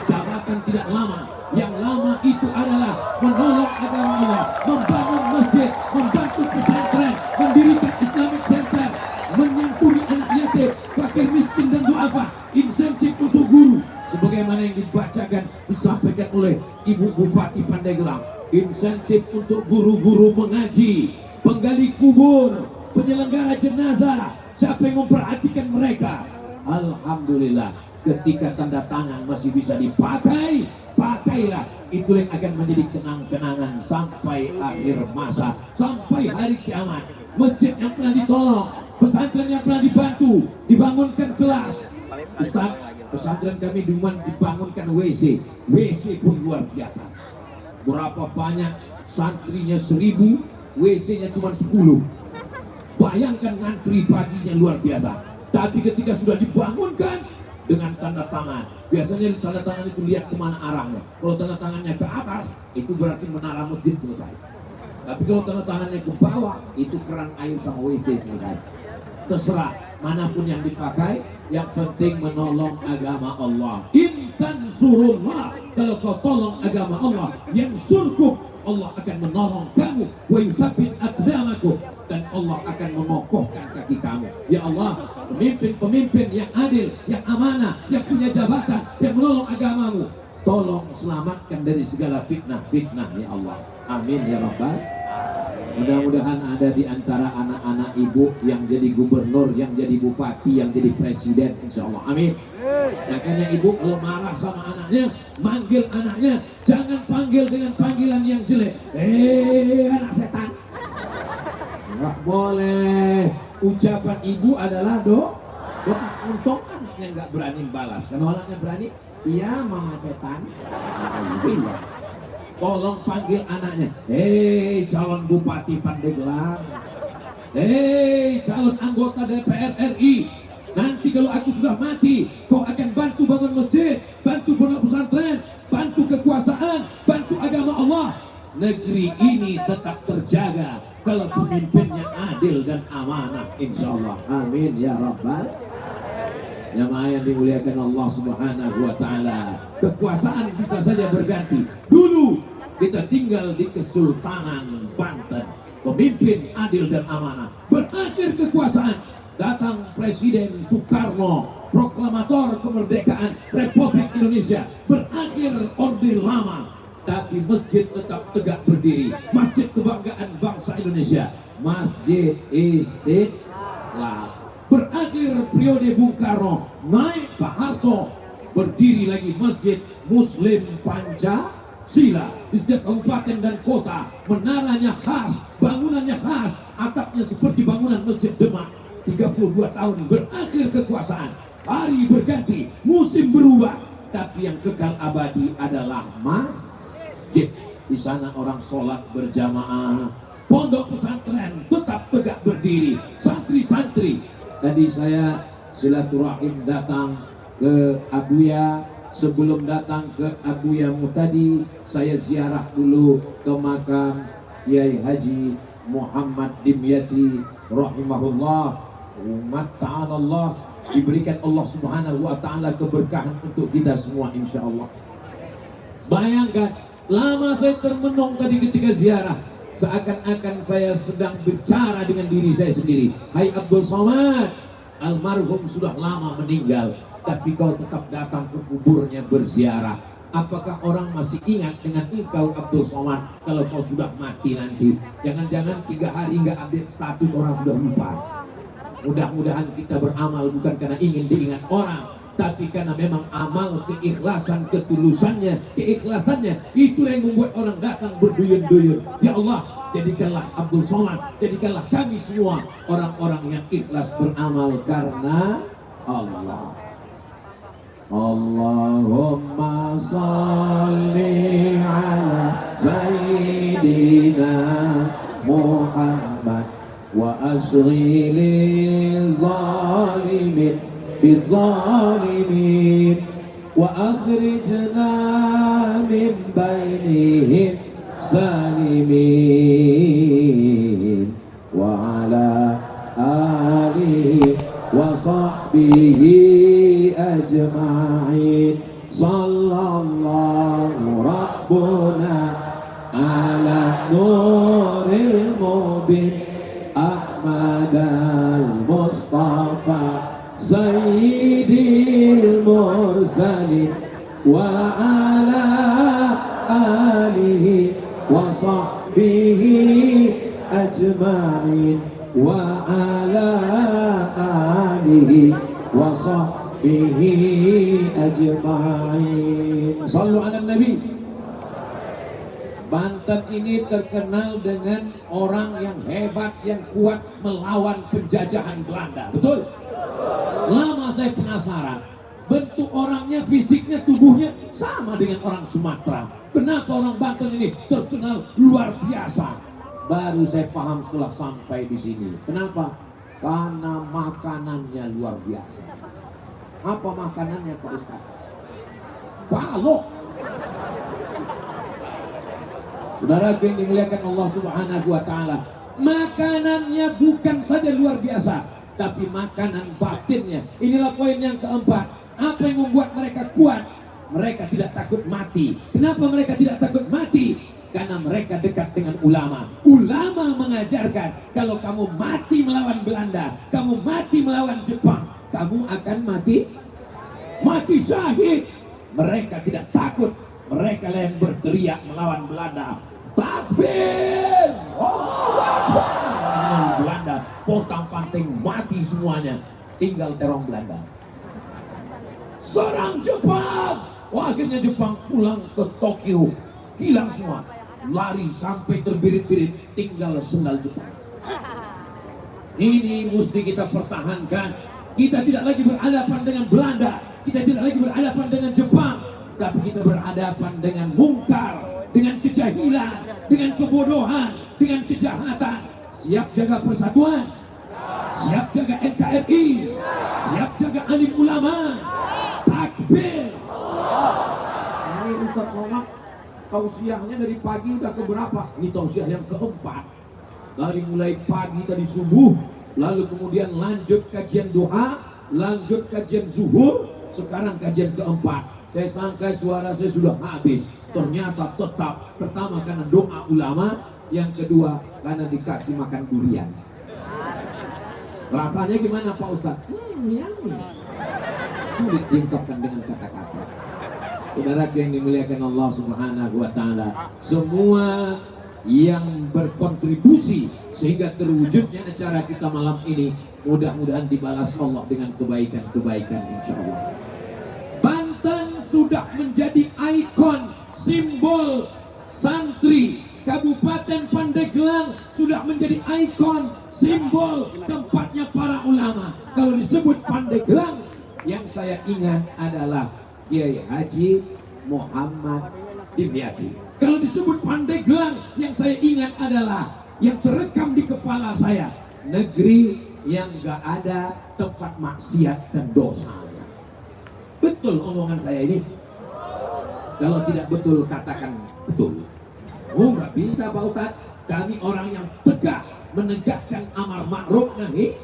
Jabatan tidak lama. Yang lama itu adalah menolong agama Allah, membangun masjid, membantu pesantren, mendirikan Islamic Center, menyantuni anak yatim, fakir miskin dan duafa, insentif untuk guru, sebagaimana yang dibacakan, disampaikan oleh Ibu Bupati Pandeglang. Insentif untuk guru-guru mengaji, penggali kubur, penyelenggara jenazah, siapa yang memperhatikan mereka. Alhamdulillah, ketika tanda tangan masih bisa dipakai, pakailah. Itu yang akan menjadi kenang-kenangan sampai akhir masa, sampai hari kiamat. Masjid yang pernah ditolong, pesantren yang pernah dibantu, dibangunkan kelas. Ustaz, pesantren kami dibangunkan WC pun luar biasa. Berapa banyak santrinya 1000, WC-nya cuma 10. Bayangkan ngantri paginya luar biasa. Tapi ketika sudah dibangunkan dengan tanda tangan, biasanya tanda tangan itu lihat kemana arahnya. Kalau tanda tangannya ke atas, itu berarti menara masjid selesai. Tapi kalau tanda tangannya ke bawah, itu keran air sama WC selesai. Terserah manapun yang dipakai, yang penting menolong agama Allah. Intan surullah, kalau kau tolong agama Allah, yang surkum, Allah akan menolong kamu. Wa yuthabbit aqdamakum, dan Allah akan mengokohkan kaki kamu. Ya Allah, pemimpin-pemimpin yang adil, yang amanah, yang punya jabatan, yang menolong agamamu, tolong selamatkan dari segala fitnah-fitnah ya Allah. Amin ya Rabbal. Mudah-mudahan ada di antara anak-anak ibu yang jadi gubernur, yang jadi bupati, yang jadi presiden, insya Allah. Amin. Makanya ibu kalau marah sama anaknya, manggil anaknya, jangan panggil dengan panggilan yang jelek. Anak setan. Nggak boleh. Ucapan ibu adalah doa. Untuk anaknya nggak berani balas. Kalau anaknya berani, iya mama setan. Tolong panggil anaknya, hei calon bupati Pandeglang, hei calon anggota DPR RI, nanti kalau aku sudah mati, kau akan bantu bangun masjid, bantu pondok pesantren, bantu kekuasaan, bantu agama Allah. Negeri ini tetap terjaga kalau pemimpinnya adil dan amanah, insya Allah. Amin ya Rabbal. Jamaah yang dimuliakan Allah Subhanahu wa taala, kekuasaan bisa saja berganti. Dulu kita tinggal di Kesultanan Banten, pemimpin adil dan amanah. Berakhir kekuasaan, datang Presiden Soekarno, proklamator kemerdekaan Republik Indonesia. Berakhir Orde Lama, tapi masjid tetap tegak berdiri. Masjid kebanggaan bangsa Indonesia, Masjid Istiqlal. Berakhir periode Bung Karno, naik Pak Harto, berdiri lagi Masjid Muslim Pancasila. Di setiap kabupaten dan kota, menaranya khas, bangunannya khas, atapnya seperti bangunan Masjid Demak. 32 tahun berakhir kekuasaan, hari berganti, musim berubah, tapi yang kekal abadi adalah masjid. Di sana orang sholat berjamaah, pondok pesantren tetap tegak berdiri, santri-santri. Tadi saya silaturahim datang ke Abuya. Sebelum datang ke Abuya Mutadi, saya ziarah dulu ke makam Kiai Haji Muhammad Dimyati rahimahullah. Umat ta'ala, diberikan Allah Subhanahu wa ta'ala keberkahan untuk kita semua insya Allah. Bayangkan, lama saya termenung tadi ketika ziarah. seakan-akan saya sedang bicara dengan diri saya sendiri. Hai Abdul Somad, almarhum sudah lama meninggal, tapi kau tetap datang ke kuburnya berziarah. Apakah orang masih ingat dengan engkau Abdul Somad kalau kau sudah mati nanti? Jangan-jangan 3 hari nggak update status, orang sudah lupa. Mudah-mudahan kita beramal bukan karena ingin diingat orang, tapi karena memang amal, keikhlasan, ketulusannya, keikhlasannya itu yang membuat orang datang berduyun-duyun. Ya Allah, jadikanlah Abdul Somad, jadikanlah kami semua orang-orang yang ikhlas beramal karena Allah. Allahumma salli ala Sayyidina Muhammad wa asri lil zalimin bizalimin wa akhrijna min bainihim salimin wa ala alihi wa sahbihi ajma'in. Sallallahu rabbuna ala nuril mubin Ahmad al-Mustafa Sayyidil mursalin wa ala alihi wa sahbihi ajma'in wa ala alihi wa sahbihi ajma'in. Sallu ala Nabi. Banten ini terkenal dengan orang yang hebat, yang kuat melawan penjajahan Belanda. Betul? Lama saya penasaran, bentuk orangnya, fisiknya, tubuhnya sama dengan orang Sumatera. Kenapa orang Banten ini terkenal luar biasa? Baru saya paham setelah sampai di sini. Kenapa? Karena makanannya luar biasa. Apa makanannya Pak Ustaz? Balok. Saudara yang dimuliakan Allah Subhanahu wa taala, makanannya bukan saja luar biasa, tapi makanan batinnya. Inilah poin yang keempat. Apa yang membuat mereka kuat? Mereka tidak takut mati. Kenapa mereka tidak takut mati? Karena mereka dekat dengan ulama. Ulama mengajarkan kalau kamu mati melawan Belanda, kamu mati melawan Jepang, kamu akan mati syahid. Mereka tidak takut. Mereka yang berteriak melawan Belanda. Takbir! Belanda potong-panting mati semuanya. Tinggal terong Belanda. Serang Jepang! Wah, akhirnya Jepang pulang ke Tokyo. Hilang semua. Lari sampai terbirit-birit, tinggal sendal Jepang. Ini mesti kita pertahankan. Kita tidak lagi berhadapan dengan Belanda, kita tidak lagi berhadapan dengan Jepang, tapi kita berhadapan dengan mungkar, dengan kejahilan, dengan kebodohan, dengan kejahatan. Siap jaga persatuan, siap jaga NKRI, siap jaga alim ulama. Takbir. Ini Ustaz Somad tausiahnya dari pagi udah ke berapa? Ini tausiah yang keempat. Dari mulai pagi tadi subuh, lalu kemudian lanjut kajian doa, lanjut kajian zuhur, sekarang kajian keempat. Saya sangka suara saya sudah habis, ternyata tetap. Pertama karena doa ulama, yang kedua karena dikasih makan durian. Rasanya gimana Pak Ustadz? Yummy. Sulit diungkapkan dengan kata-kata. Saudara yang dimuliakan Allah Subhanahu wa taala, semua yang berkontribusi sehingga terwujudnya acara kita malam ini, mudah-mudahan dibalas Allah dengan kebaikan-kebaikan insyaallah. Banten sudah menjadi ikon, simbol santri. Kabupaten Pandeglang sudah menjadi ikon, simbol tempatnya para ulama. Kalau disebut Pandeglang, yang saya ingat adalah Kiai Haji Muhammad Dimyati. Kalau disebut Pandeglang, yang saya ingat adalah yang terekam di kepala saya, negeri yang gak ada tempat maksiat dan dosa. Betul omongan saya ini? Kalau tidak betul, katakan betul. Oh, gak bisa Pak Ustadz. Kami orang yang tegak menegakkan amar ma'ruf nahi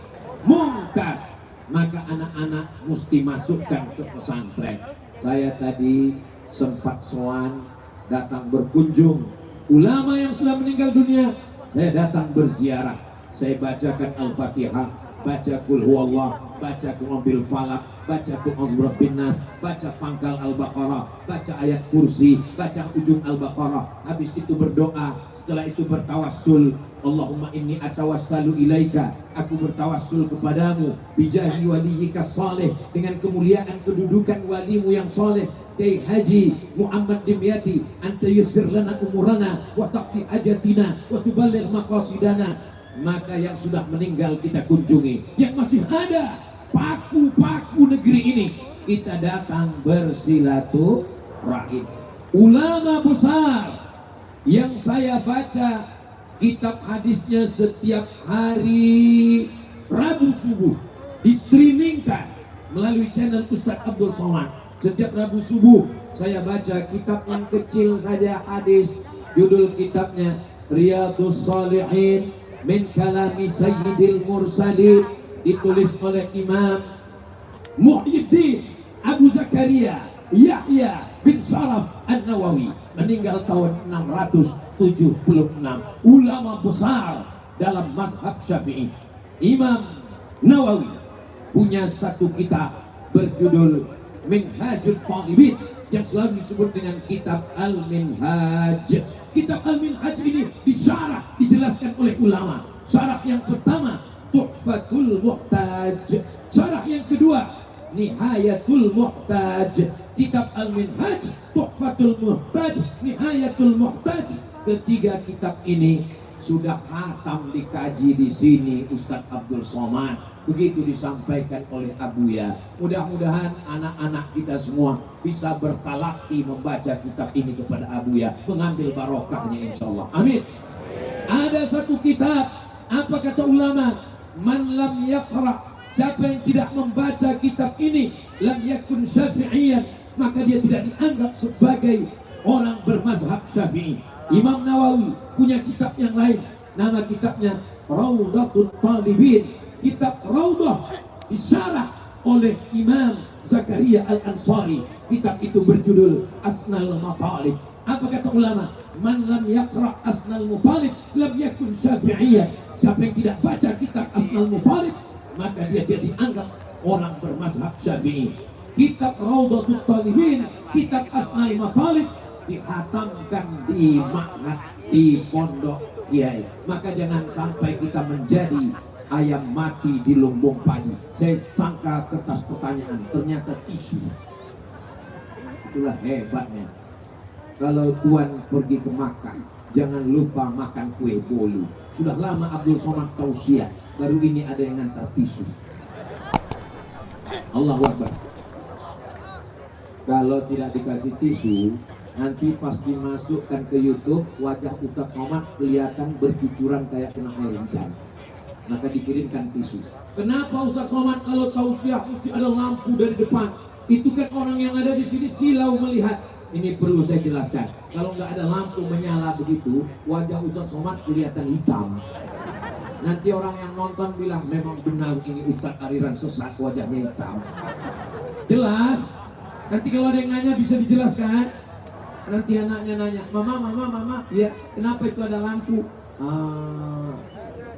mungkar. Maka anak-anak mesti masukkan ke pesantren. Saya tadi sempat sowan, datang berkunjung ulama yang sudah meninggal dunia, saya datang berziarah. Saya bacakan Al-Fatihah, baca Qul Huwallah, baca Qul Falak, baca Qul bin Nas, baca pangkal Al-Baqarah, baca ayat kursi, baca ujung Al-Baqarah. Habis itu berdoa, setelah itu bertawassul. Allahumma inni atawassalu ilaika, aku bertawassul kepadamu bijahi waliyika saleh, dengan kemuliaan kedudukan walimu yang saleh, Kiai Haji Muhammad Dimyati, anta yassir lana umurana wa taqdi ajatina wa tuballigh maqasidana. Maka yang sudah meninggal kita kunjungi, yang masih ada paku-paku negeri ini kita datang bersilaturahim. Ulama besar yang saya baca kitab hadisnya setiap hari Rabu subuh, di-streamingkan melalui channel Ustadz Abdul Somad. Setiap Rabu subuh saya baca kitab yang kecil saja hadis, judul kitabnya Riyadhus Shalihin min kalami Sayyidil Mursalin, ditulis oleh Imam Muhyiddin Abu Zakaria Yahya bin Sharaf An-Nawawi, meninggal tahun 676. Ulama besar dalam mazhab Syafi'i. Imam Nawawi punya satu kitab berjudul Minhajul Talibin, yang selalu disebut dengan kitab Al-Minhaj. Kitab Al-Minhaj ini disyarah, dijelaskan oleh ulama. Syarah yang pertama Tuhfatul Muhtaj, syarah yang kedua Nihayatul Muhtaj. Kitab Al-Minhaj, Tuhfatul Muhtaj, Nihayatul Muhtaj. Ketiga kitab ini sudah khatam dikaji di sini Ustadz Abdul Somad. Begitu disampaikan oleh Abuya. Mudah-mudahan anak-anak kita semua bisa bertalaki membaca kitab ini kepada Abuya, mengambil barokahnya insyaallah. Amin. Ada satu kitab, apa kata ulama? Man lam yaqra, siapa yang tidak membaca kitab ini, lam yakun syafi'iyan, maka dia tidak dianggap sebagai orang bermazhab Syafi'i. Imam Nawawi punya kitab yang lain, nama kitabnya Rawdatul Talibin. Kitab Rawdah disyarah oleh Imam Zakaria Al-Ansari. Kitab itu berjudul Asnal Matalib. Apa kata ulama? Man lam yaqra Asnal Matalib lam yakun syafi'iyyan. Siapa yang tidak baca kitab Asnal Matalib, maka dia tidak dianggap orang bermazhab Syafi'i. Kitab Rawdatul Talibin, kitab Asnal Matalib dihatamkan di ma'had, di pondok kiai. Maka jangan sampai kita menjadi ayam mati di lumbung padi. Saya sangka kertas pertanyaan, ternyata tisu. Itulah hebatnya. Kalau Tuan pergi ke Makkah, jangan lupa makan kue bolu. Sudah lama Abdul Somad tausiah, baru ini ada yang ngantar tisu. Allahu Akbar. Kalau tidak dikasih tisu, nanti pas dimasukkan ke YouTube, wajah Ustadz Somad kelihatan bercucuran kayak kena air hujan. Maka dikirimkan tisu. Kenapa Ustadz Somad kalau tausiah mesti ada lampu dari depan? Itu kan orang yang ada di sini silau melihat. Ini perlu saya jelaskan. Kalau nggak ada lampu menyala begitu, wajah Ustadz Somad kelihatan hitam. Nanti orang yang nonton bilang, memang benar ini Ustadz aliran sesat, wajahnya hitam. Jelas? Nanti kalau ada yang nanya bisa dijelaskan. Nanti anaknya nanya, mama, ya kenapa itu ada lampu?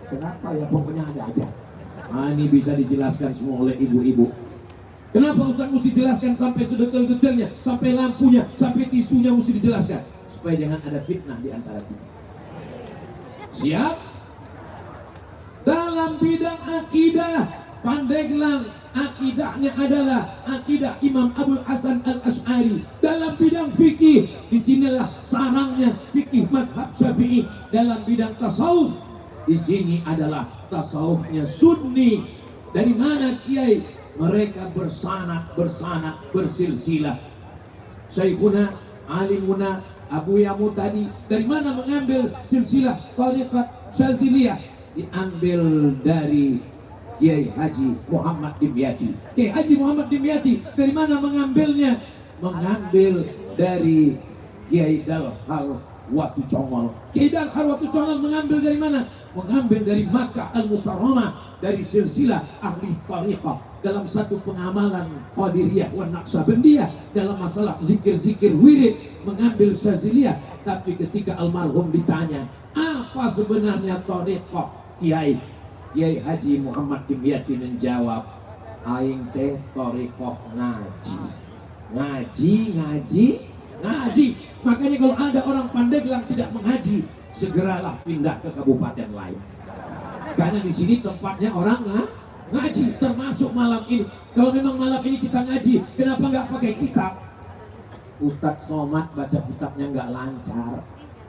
Kenapa ya, pokoknya ada aja. Ini bisa dijelaskan semua oleh ibu-ibu. Kenapa Ustaz mesti jelaskan sampai sedetail-detailnya, sampai lampunya, sampai tisunya mesti dijelaskan, supaya jangan ada fitnah di antara kita. Siap? Dalam bidang akidah, Pandeglang akidahnya adalah akidah Imam Abul Hasan Al-Asy'ari. Dalam bidang fikih, disinilah sarangnya fikih mazhab Syafi'i. Dalam bidang tasawuf, di sini adalah tasawufnya Sunni. Dari mana kiai? Mereka bersanad, bersilsilah. Syekhuna, alimuna, Abu Yamu tadi dari mana mengambil silsilah tariqat Syadziliyah? Diambil dari Kiai Haji Muhammad Dimyati. Kiai Haji Muhammad Dimyati dari mana mengambilnya? Mengambil dari Kiai Dalhal Watu Congol. Kiai Dalhal Watu Congol mengambil dari mana? Mengambil dari Makkah Al-Mukarramah, dari silsilah ahli tariqah dalam satu pengamalan Qadiriyah wa Naqsabandiyah dalam masalah zikir-zikir wirid, mengambil syaziliyah. Tapi ketika almarhum ditanya, apa sebenarnya thariqah Kiai Haji Muhammad Dimyati menjawab, aing teh thariqah ngaji. Makanya kalau ada orang Pandeglang tidak mengaji, segeralah pindah ke kabupaten lain. Karena di sini tempatnya orang ngaji, termasuk malam ini. Kalau memang malam ini kita ngaji, kenapa nggak pakai kitab? Ustadz Somad baca kitabnya nggak lancar,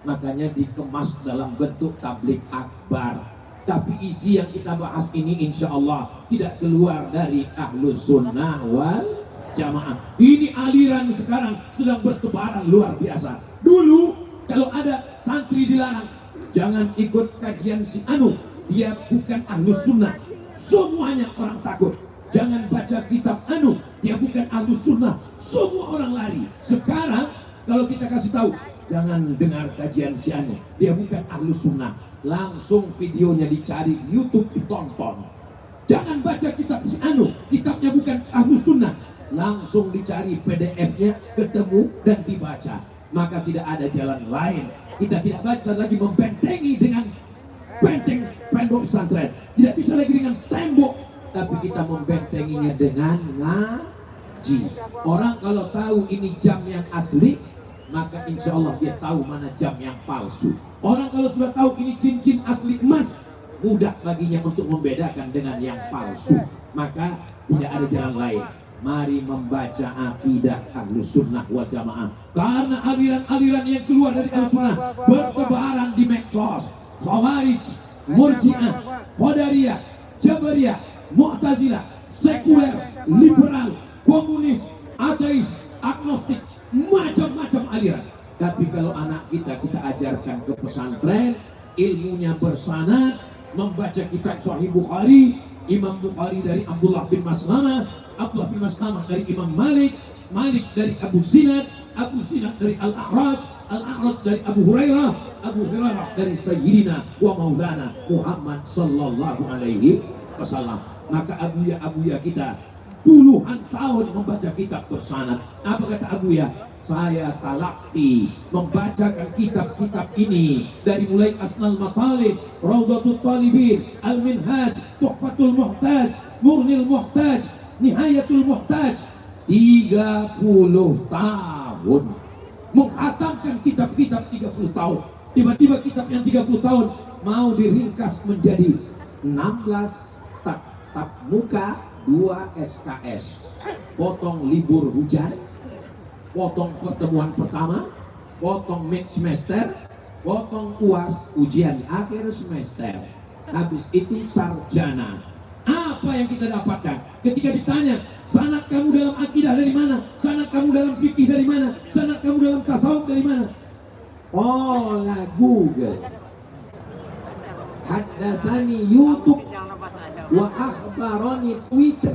makanya dikemas dalam bentuk tablik akbar. Tapi isi yang kita bahas ini insya Allah tidak keluar dari Ahlus Sunnah wal Jamaah. Ini aliran sekarang sedang bertebaran luar biasa. Dulu kalau ada santri dilarang, jangan ikut kajian si anu, dia bukan Ahlus Sunnah. Semuanya orang takut. Jangan baca kitab anu, dia bukan Ahlus Sunnah. Semua orang lari. Sekarang kalau kita kasih tahu, jangan dengar kajian si anu, dia bukan Ahlus Sunnah, langsung videonya dicari di YouTube, ditonton. Jangan baca kitab si anu, kitabnya bukan Ahlus Sunnah, langsung dicari PDF-nya, ketemu dan dibaca. Maka tidak ada jalan lain. Kita tidak baca lagi membentengi dengan benteng pondok pesantren, tidak bisa lagi dengan tembok, tapi kita membentenginya dengan ngaji. Orang kalau tahu ini jam yang asli, maka insya Allah dia tahu mana jam yang palsu. Orang kalau sudah tahu ini cincin asli emas, mudah baginya untuk membedakan dengan yang palsu. Maka tidak ada jalan lain. Mari membaca akidah Ahlus Sunnah wal Jamaah. Karena aliran-aliran yang keluar dari Ahlus Sunnah bertebaran di medsos. Khawarij, Murji'ah, Qadariyah, Jabariyah, Mu'tazilah, sekuler, liberal, komunis, ateis, agnostik, macam-macam aliran. Tapi kalau anak kita ajarkan ke pesantren, ilmunya bersanad, membaca kitab Sahih Bukhari, Imam Bukhari dari Abdullah bin Maslamah, Abdullah bin Maslamah dari Imam Malik, Malik dari Abu Zinad, Abu Zinad dari Al-A'raj, Al-A'raj dari Abu Hurairah dari Sayyidina wa Maulana Muhammad sallallahu alaihi wasallam. Maka abuya kita puluhan tahun membaca kitab bersanad. Apa kata abuya? Saya talaqti membacakan kitab-kitab ini dari mulai Asnal Matalib, Rawdatul Talibin, Al-Minhaj, Tuhfatul Muhtaj, Mughnil Muhtaj, Nihayatul Muhtaj. 30 tahun menghatamkan kitab-kitab 30 tahun. Tiba-tiba kitab yang 30 tahun mau diringkas menjadi 16 tatap muka, 2 SKS. Potong libur hujan, potong pertemuan pertama, potong mid semester, potong UAS ujian akhir semester. Habis itu sarjana. Apa yang kita dapatkan? Ketika ditanya, sanad kamu dalam akidah dari mana? Sanad kamu dalam fikih dari mana? Sanad kamu dalam tasawuf dari mana? Olah Google, haddatsani YouTube, wa akhbarani Twitter.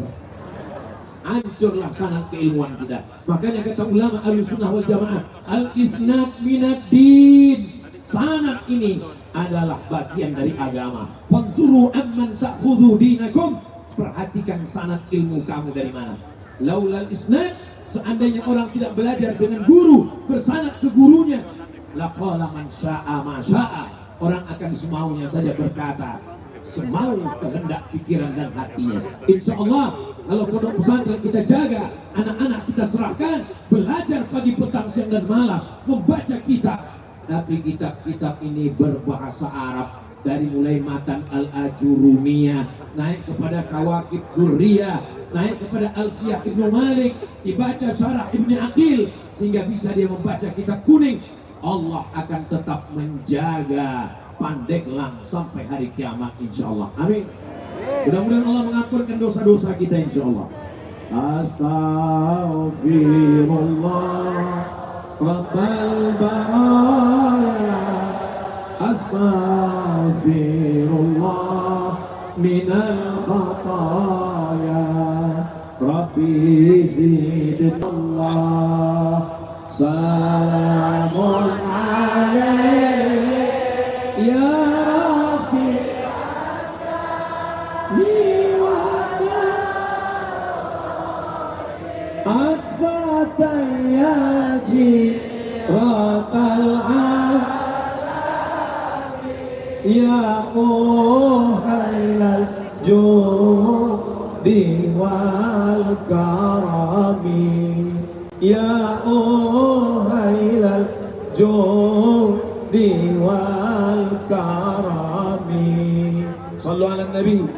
Hancurlah sanad keilmuan kita. Makanya kata ulama Ahlussunnah wal Jamaah, al-isnad minad din. Sanad ini adalah bagian dari agama. Fanzuru amman ta'khudhu dinakum. Perhatikan sanad ilmu kamu dari mana. Laulal isnad, seandainya orang tidak belajar dengan guru, bersanad ke gurunya, laqala man syaa ma syaa. Orang akan semaunya saja berkata, semau kehendak pikiran dan hatinya. Insya Allah kalau pondok pesantren kita jaga, anak-anak kita serahkan, belajar pagi, petang, siang dan malam, membaca kitab. Tapi kitab-kitab ini berbahasa Arab, dari mulai matan Al-Ajurumiyah, naik kepada Kawakib Durriyah, naik kepada Alfiyah Ibnu Malik, dibaca Syarah Ibnu Aqil, sehingga bisa dia membaca kitab kuning. Allah akan tetap menjaga Pandeglang sampai hari kiamat insya-Allah. Amin. Mudah-mudahan Allah mengampunkan dosa-dosa kita insya-Allah. Astaghfirullah Rabbal baraya, astaghfirullah minal khataya, Rabbi zidillah, salamun alaihi ya Rafi. Ya muhailal judi wal karami, ya muhailal judi wal karami. Sallu ala nabi.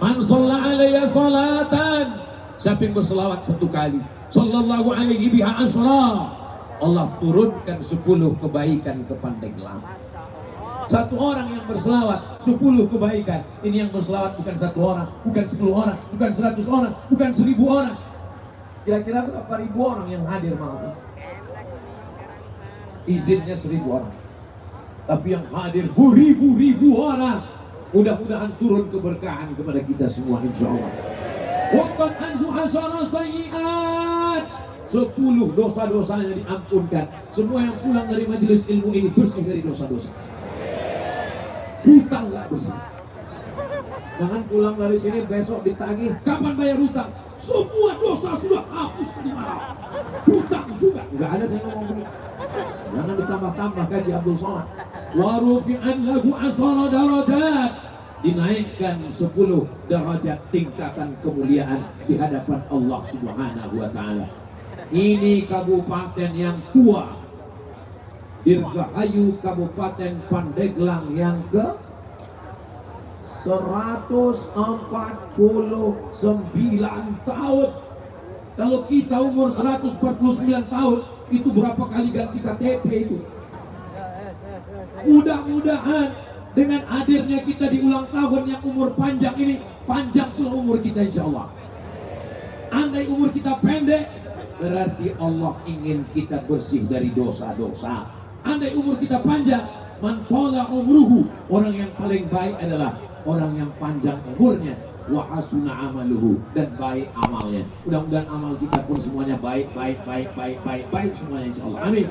Man shalla alayya salatan, siapa yang berselawat satu kali, sallallahu alaihi biha asra, Allah turunkan 10 kebaikan ke Pandeglang. Satu orang yang berselawat 10 kebaikan. Ini yang berselawat bukan 1 orang, bukan 10 orang, bukan 100 orang, bukan 1000 orang. Kira-kira berapa ribu orang yang hadir malam ini? Izinnya 1000 orang, tapi yang hadir beribu-ribu orang. Mudah-mudahan turun keberkahan kepada kita semua insyaallah. Waqad anhu hasana sayyi'at, 10 dosa-dosanya diampunkan. Semua yang pulang dari majelis ilmu ini bersih dari dosa-dosa. Hutang nggak bersih. Jangan pulang dari sini besok ditagih, kapan bayar hutang? Semua dosa sudah hapus di malam. Hutang juga nggak ada, saya ngomong begitu. Jangan ditambah-tambah kaji Abdul Somad. Wa rufi'an lahu asara darajat, dinaikkan 10 derajat tingkatan kemuliaan di hadapan Allah Subhanahu wa taala. Ini kabupaten yang tua, Dirgahayu Kabupaten Pandeglang yang ke 149 tahun. Kalau kita umur 149 tahun, itu berapa kali ganti KTP itu? Mudah-mudahan dengan hadirnya kita di ulang tahun yang umur panjang ini, panjang pula umur kita insya Allah. Andai umur kita pendek, berarti Allah ingin kita bersih dari dosa-dosa. Andai umur kita panjang, man qala umruhu, orang yang paling baik adalah orang yang panjang umurnya, wa hasuna amaluhu, dan baik amalnya. Mudah-mudahan amal kita pun semuanya baik semuanya insyaallah. Amin.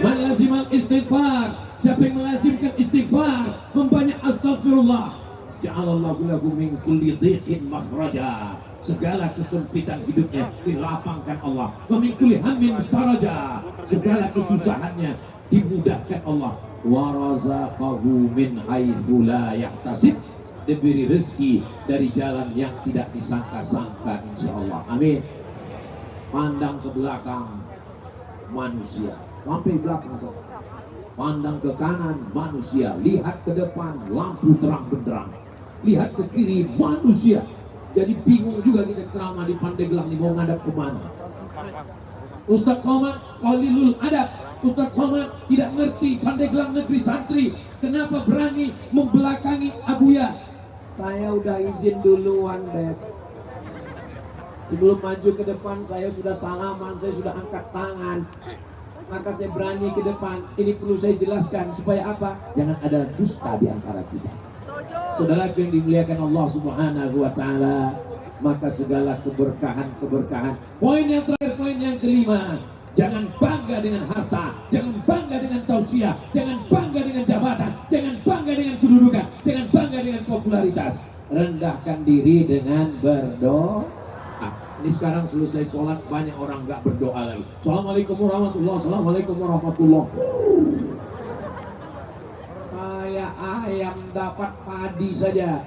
Man lazimal istighfar, siapa yang melazimkan istighfar, membanyak astagfirullah, ja'alallahu lahu min kulli dhiqin makhraja, segala kesempitan hidupnya dilapangkan Allah. Wa min kulli hammin faraja, segala kesusahannya dimudahkan Allah. Wa razaqahu min haitsu la yahtasib, diberi rezeki dari jalan yang tidak disangka-sangka insyaallah. Amin. Pandang ke belakang, manusia, sampai belakang saja. Pandang ke kanan, manusia. Lihat ke depan, lampu terang benderang. Lihat ke kiri, manusia. Jadi bingung juga kita ceramah di Pandeglang ini mau ngadap kemana. Ustaz Somad qalilul adab, Ustaz Somad tidak ngerti Pandeglang negeri santri, kenapa berani membelakangi Abuya? Saya udah izin duluan, Beb. Sebelum maju ke depan saya sudah salaman, saya sudah angkat tangan. Maka saya berani ke depan. Ini perlu saya jelaskan supaya apa? Jangan ada dusta di antara kita. Saudara yang dimuliakan Allah Subhanahu wa taala, maka segala keberkahan. Poin yang terakhir, poin yang kelima, jangan bangga dengan harta, jangan bangga dengan tausiah, jangan bangga dengan jabatan, jangan bangga dengan kedudukan, jangan bangga dengan popularitas. Rendahkan diri dengan berdoa. Ini sekarang selesai sholat banyak orang nggak berdoa lagi. Assalamualaikum warahmatullahi wabarakatuh. Assalamualaikum warahmatullahi wabarakatuh. Kayak ayam dapat padi saja.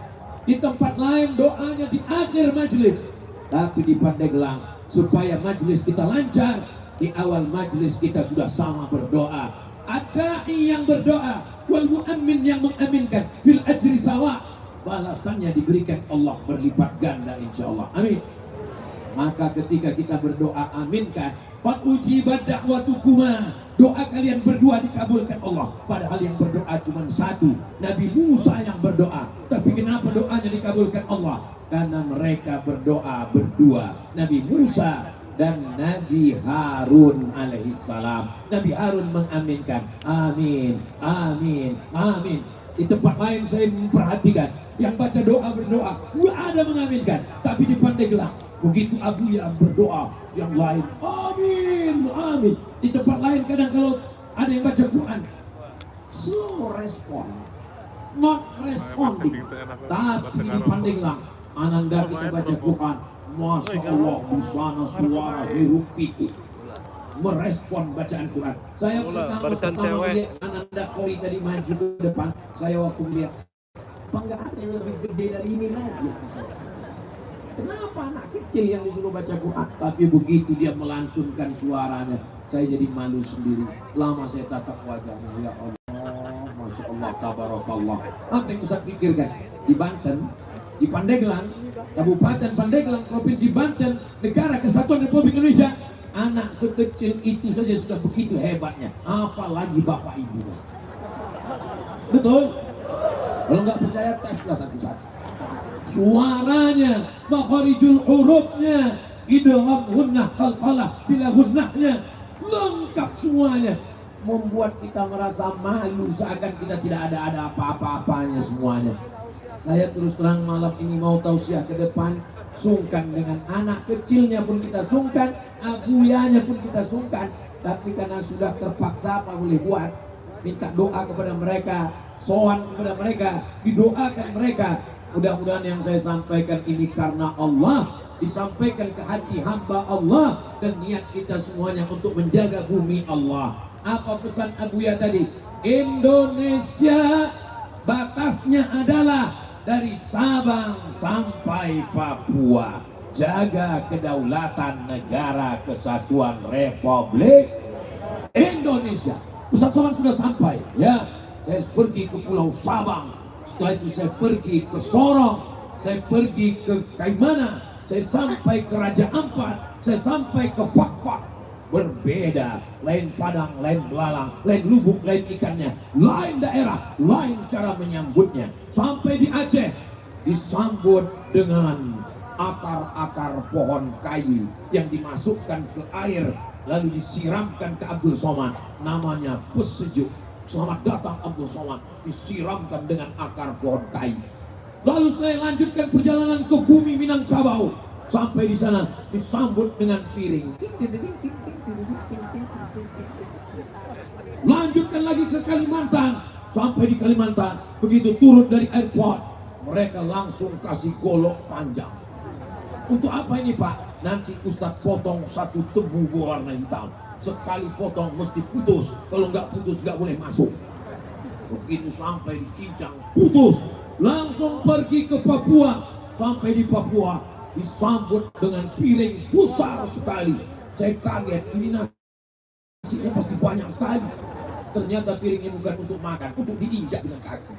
Di tempat lain doanya di akhir majelis, tapi di Pandeglang supaya majelis kita lancar, di awal majelis kita sudah sama berdoa. Ada yang berdoa, wal mu'min yang mengaminkan, fil ajri sawa, balasannya diberikan Allah berlipat ganda insyaallah. Amin. Maka ketika kita berdoa aminkan, qad ujibat da'watukuma, doa kalian berdua dikabulkan Allah. Padahal yang berdoa cuma satu, Nabi Musa yang berdoa. Tapi kenapa doanya dikabulkan Allah? Karena mereka berdoa berdua, Nabi Musa dan Nabi Harun alaihissalam. Nabi Harun mengaminkan, amin, amin, amin. Di tempat lain saya memperhatikan, yang baca doa berdoa, nggak ada mengaminkan. Tapi di Pandeglang, begitu Abuya berdoa, yang lain amin, amin. Di tempat lain kadang kalau ada yang baca Quran, slow respon, not responding. Tapi di Pandeglang, ananda kita baca Quran, Masya Allah, busana suara hiruk pikuk merespon bacaan Quran. Saya pertama lihat ananda Ada koi tadi maju ke depan, saya waktu melihat, apa nggak ada yang lebih gede dari ini lagi? Kenapa anak kecil yang disuruh baca Quran? Tapi begitu dia melantunkan suaranya, saya jadi malu sendiri. Lama saya tatap wajahnya, ya Allah, Masya Allah, tabarakallah. Apa yang Ustaz pikirkan? Di Banten, di Pandeglang, Kabupaten Pandeglang, Provinsi Banten, Negara Kesatuan Republik Indonesia, anak sekecil itu saja sudah begitu hebatnya, apalagi bapak ibunya. Betul? Kalau nggak percaya, teslah satu-satu. Suaranya, makharijul hurufnya, idgham gunnah qalqalah bila gunnahnya, lengkap semuanya, membuat kita merasa malu seakan kita tidak ada apa-apa-apanya semuanya. Saya terus terang malam ini mau tausiah ke depan, sungkan dengan anak kecilnya pun kita sungkan, abuyanya pun kita sungkan, tapi karena sudah terpaksa apa boleh buat, minta doa kepada mereka, sowan kepada mereka, didoakan mereka. Mudah-mudahan yang saya sampaikan ini karena Allah, disampaikan ke hati hamba Allah, dan niat kita semuanya untuk menjaga bumi Allah. Apa pesan Abuya tadi? Indonesia batasnya adalah dari Sabang sampai Papua. Jaga kedaulatan negara kesatuan Republik Indonesia. Ustaz Somad sudah sampai, ya. Saya pergi ke Pulau Sabang. Setelah itu saya pergi ke Sorong, saya pergi ke Kaimana, saya sampai ke Raja Ampat, saya sampai ke Fakfak. Berbeda, lain Padang, lain belalang, lain lubuk, lain ikannya, lain daerah, lain cara menyambutnya. Sampai di Aceh, disambut dengan akar-akar pohon kayu yang dimasukkan ke air, lalu disiramkan ke Abdul Somad, namanya pesejuk. Selamat datang Abdul Somad, disiramkan dengan akar pohon kayu. Lalu saya lanjutkan perjalanan ke bumi Minangkabau. Sampai di sana disambut dengan piring. Lanjutkan lagi ke Kalimantan. Sampai di Kalimantan, begitu turun dari airport, mereka langsung kasih golok panjang. Untuk apa ini Pak? Nanti Ustadz potong satu tebu berwarna hitam. Sekali potong mesti putus, kalau nggak putus nggak boleh masuk. Begitu sampai di Cincang, putus, langsung pergi ke Papua. Sampai di Papua disambut dengan piring besar sekali. Saya kaget, ini nasinya pasti banyak sekali. Ternyata piringnya bukan untuk makan, untuk diinjak dengan kaki.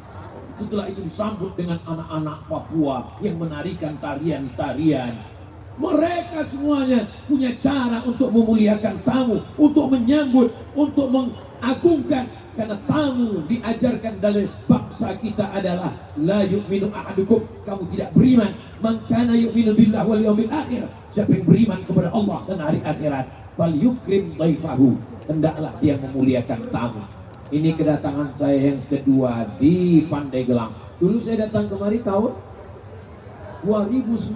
Setelah itu disambut dengan anak-anak Papua yang menarikan tarian-tarian. Mereka semuanya punya cara untuk memuliakan tamu, untuk menyambut, untuk mengagungkan. Karena tamu diajarkan dari bangsa kita adalah la yu'minu ahadukum, kamu tidak beriman, man kana yu'minu billah wal yawmil akhir, siapa yang beriman kepada Allah dan hari akhirat, fal yukrim dhaifahu, hendaklah dia memuliakan tamu. Ini kedatangan saya yang kedua di Pandeglang. Dulu saya datang kemari tahun 2019,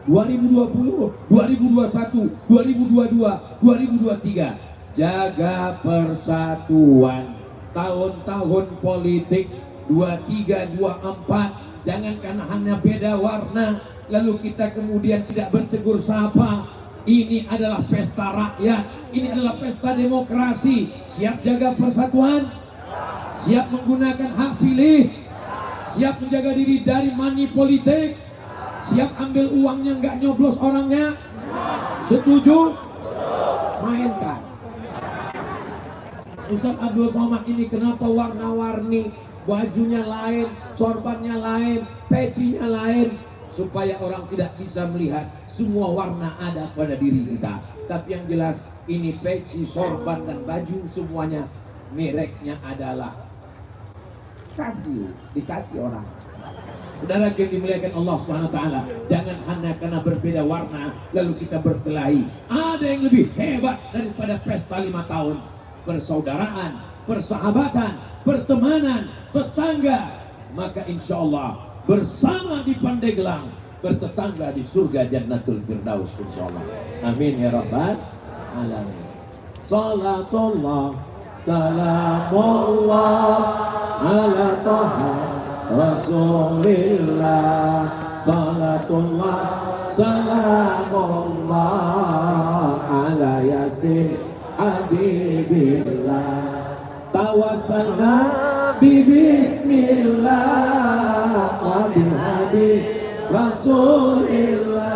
2020, 2021, 2022, 2023. Jaga persatuan. Tahun-tahun politik 23, 24, jangan karena hanya beda warna lalu kita kemudian tidak bertegur sapa. Ini adalah pesta rakyat, ini adalah pesta demokrasi. Siap jaga persatuan? Siap menggunakan hak pilih? Siap menjaga diri dari money politik? Siap ambil uangnya nggak nyoblos orangnya? Setuju? Mainkan. Ustaz Abdul Somad ini kenapa warna-warni, bajunya lain, sorbannya lain, pecinya lain, supaya orang tidak bisa melihat semua warna ada pada diri kita. Tapi yang jelas ini peci, sorban dan baju semuanya mereknya adalah dikasih orang. Saudara yang dimuliakan Allah Subhanahu wa taala, jangan hanya karena berbeda warna lalu kita berkelahi. Ada yang lebih hebat daripada pesta 5 tahun. Persaudaraan, persahabatan, pertemanan, tetangga. Maka insya Allah bersama di Pandeglang, bertetangga di surga Jannatul Firdaus insya Allah. Amin ya rabbal alamin. Salatullah, salamullah ala taha Rasulillah. Salatullah, salamullah ala yasin Habibillah. tawassalna bi bismillah wa bil hadi rasulillah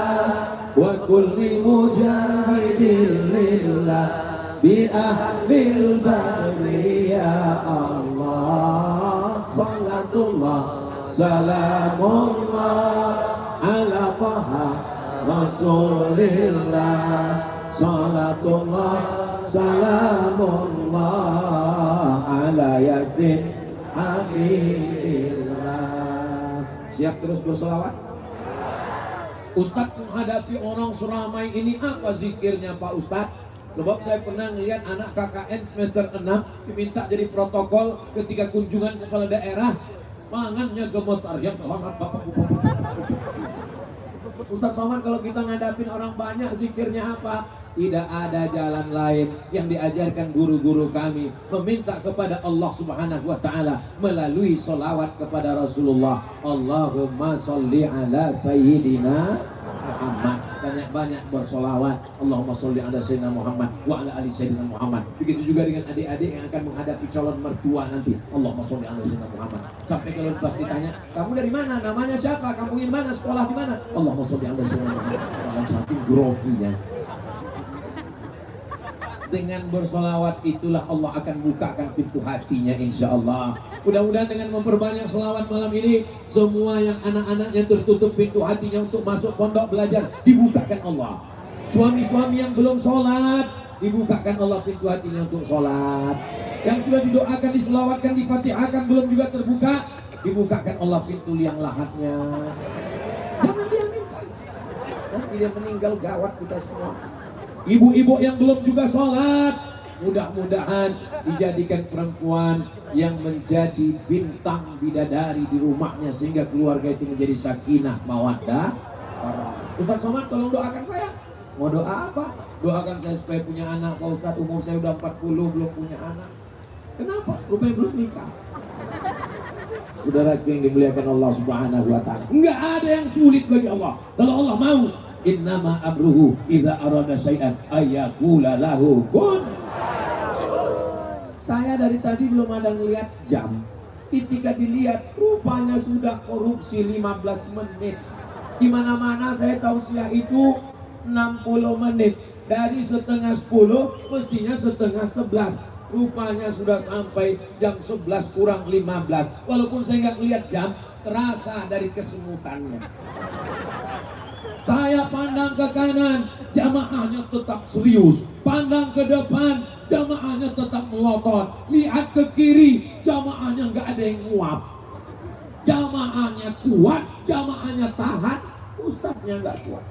wa kulli mujahidin lillah bi ahlil badri ya Allah salatullah salamullah ala taha rasulillah salatullah salamullah ala yasin habibillah. Siap terus berselawat? Ustadz menghadapi orang seramai ini apa zikirnya Pak Ustadz? Sebab saya pernah ngeliat anak KKN semester 6 diminta jadi protokol ketika kunjungan kepala daerah, tangannya gemetar. Yang terhormat Bapak Ustadz Somad, kalau kita ngadapin orang banyak zikirnya apa? Tidak ada jalan lain yang diajarkan guru-guru kami, meminta kepada Allah Subhanahu wa Ta'ala melalui solawat kepada Rasulullah. Allahumma sholli ala Sayyidina Muhammad. Banyak-banyak bersolawat. Allahumma sholli ala Sayyidina Muhammad wa ala ali Sayyidina Muhammad. Begitu juga dengan adik-adik yang akan menghadapi calon mertua nanti. Allahumma sholli ala Sayyidina Muhammad. Sampai kalau pas ditanya, kamu dari mana? Namanya siapa? Kamu di mana? Sekolah di mana? Allahumma sholli ala Sayyidina Muhammad. Orang saking groginya. Dengan bersolawat itulah Allah akan bukakan pintu hatinya, insya Allah. Mudah-mudahan dengan memperbanyak selawat malam ini, semua yang anak-anaknya tertutup pintu hatinya untuk masuk pondok belajar dibukakan Allah. Suami-suami yang belum sholat dibukakan Allah pintu hatinya untuk sholat. Yang sudah didoakan, diselawatkan, difatihahkan belum juga terbuka, dibukakan Allah pintu liang lahatnya. Jangan diaminkan, nanti dia meninggal gawat kita semua. Ibu-ibu yang belum juga sholat, mudah-mudahan dijadikan perempuan yang menjadi bintang bidadari di rumahnya, sehingga keluarga itu menjadi sakinah mawaddah. Ustaz Somad, tolong doakan saya. Mau doa apa? Doakan saya supaya punya anak. Pak Ustaz, umur saya udah 40 belum punya anak. Kenapa? Rupanya belum nikah. Saudara yang dimuliakan Allah Subhanahu wa Ta'ala, enggak ada yang sulit bagi Allah. Kalau Allah mau, innama amruhu idza arada syai'an ayyaqula lahu kun. Saya dari tadi belum ada ngelihat jam. Ketika dilihat rupanya sudah korupsi 15 menit. Di mana-mana saya tausiah itu 60 menit. Dari setengah 10 mestinya setengah 11. Rupanya sudah sampai jam 11 kurang 15. Walaupun saya nggak lihat jam, terasa dari kesemutannya. Saya pandang ke kanan, jamaahnya tetap serius. Pandang ke depan, jamaahnya tetap melotot. Lihat ke kiri, jamaahnya nggak ada yang nguap. Jamaahnya kuat, jamaahnya tahan, ustadznya nggak kuat.